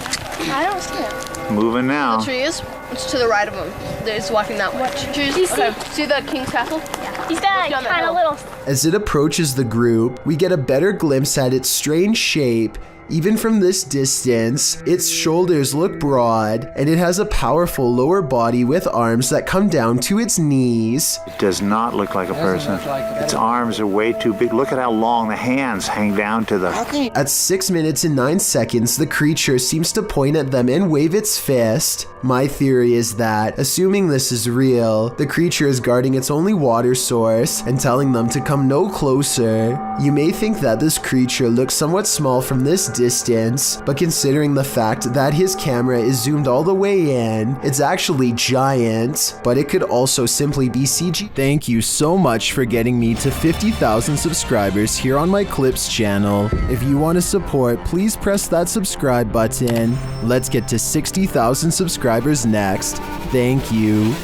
I don't see it. Moving now. The tree is? It's to the right of him. They're just walking that way. What tree? Do you see? See the King's Castle? Yeah. He's that kind of little. As it approaches the group, we get a better glimpse at its strange shape. Even from this distance, its shoulders look broad, and it has a powerful lower body with arms that come down to its knees. It does not look like a person. Its arms are way too big. Look at how long the hands hang down to the... At 6 minutes and 9 seconds, the creature seems to point at them and wave its fist. My theory is that, assuming this is real, the creature is guarding its only water source and telling them to come no closer. You may think that this creature looks somewhat small from this distance, but considering the fact that his camera is zoomed all the way in, it's actually giant, but it could also simply be CG. Thank you so much for getting me to 50,000 subscribers here on my Clips channel. If you want to support, please press that subscribe button. Let's get to 60,000 subscribers next. Thank you.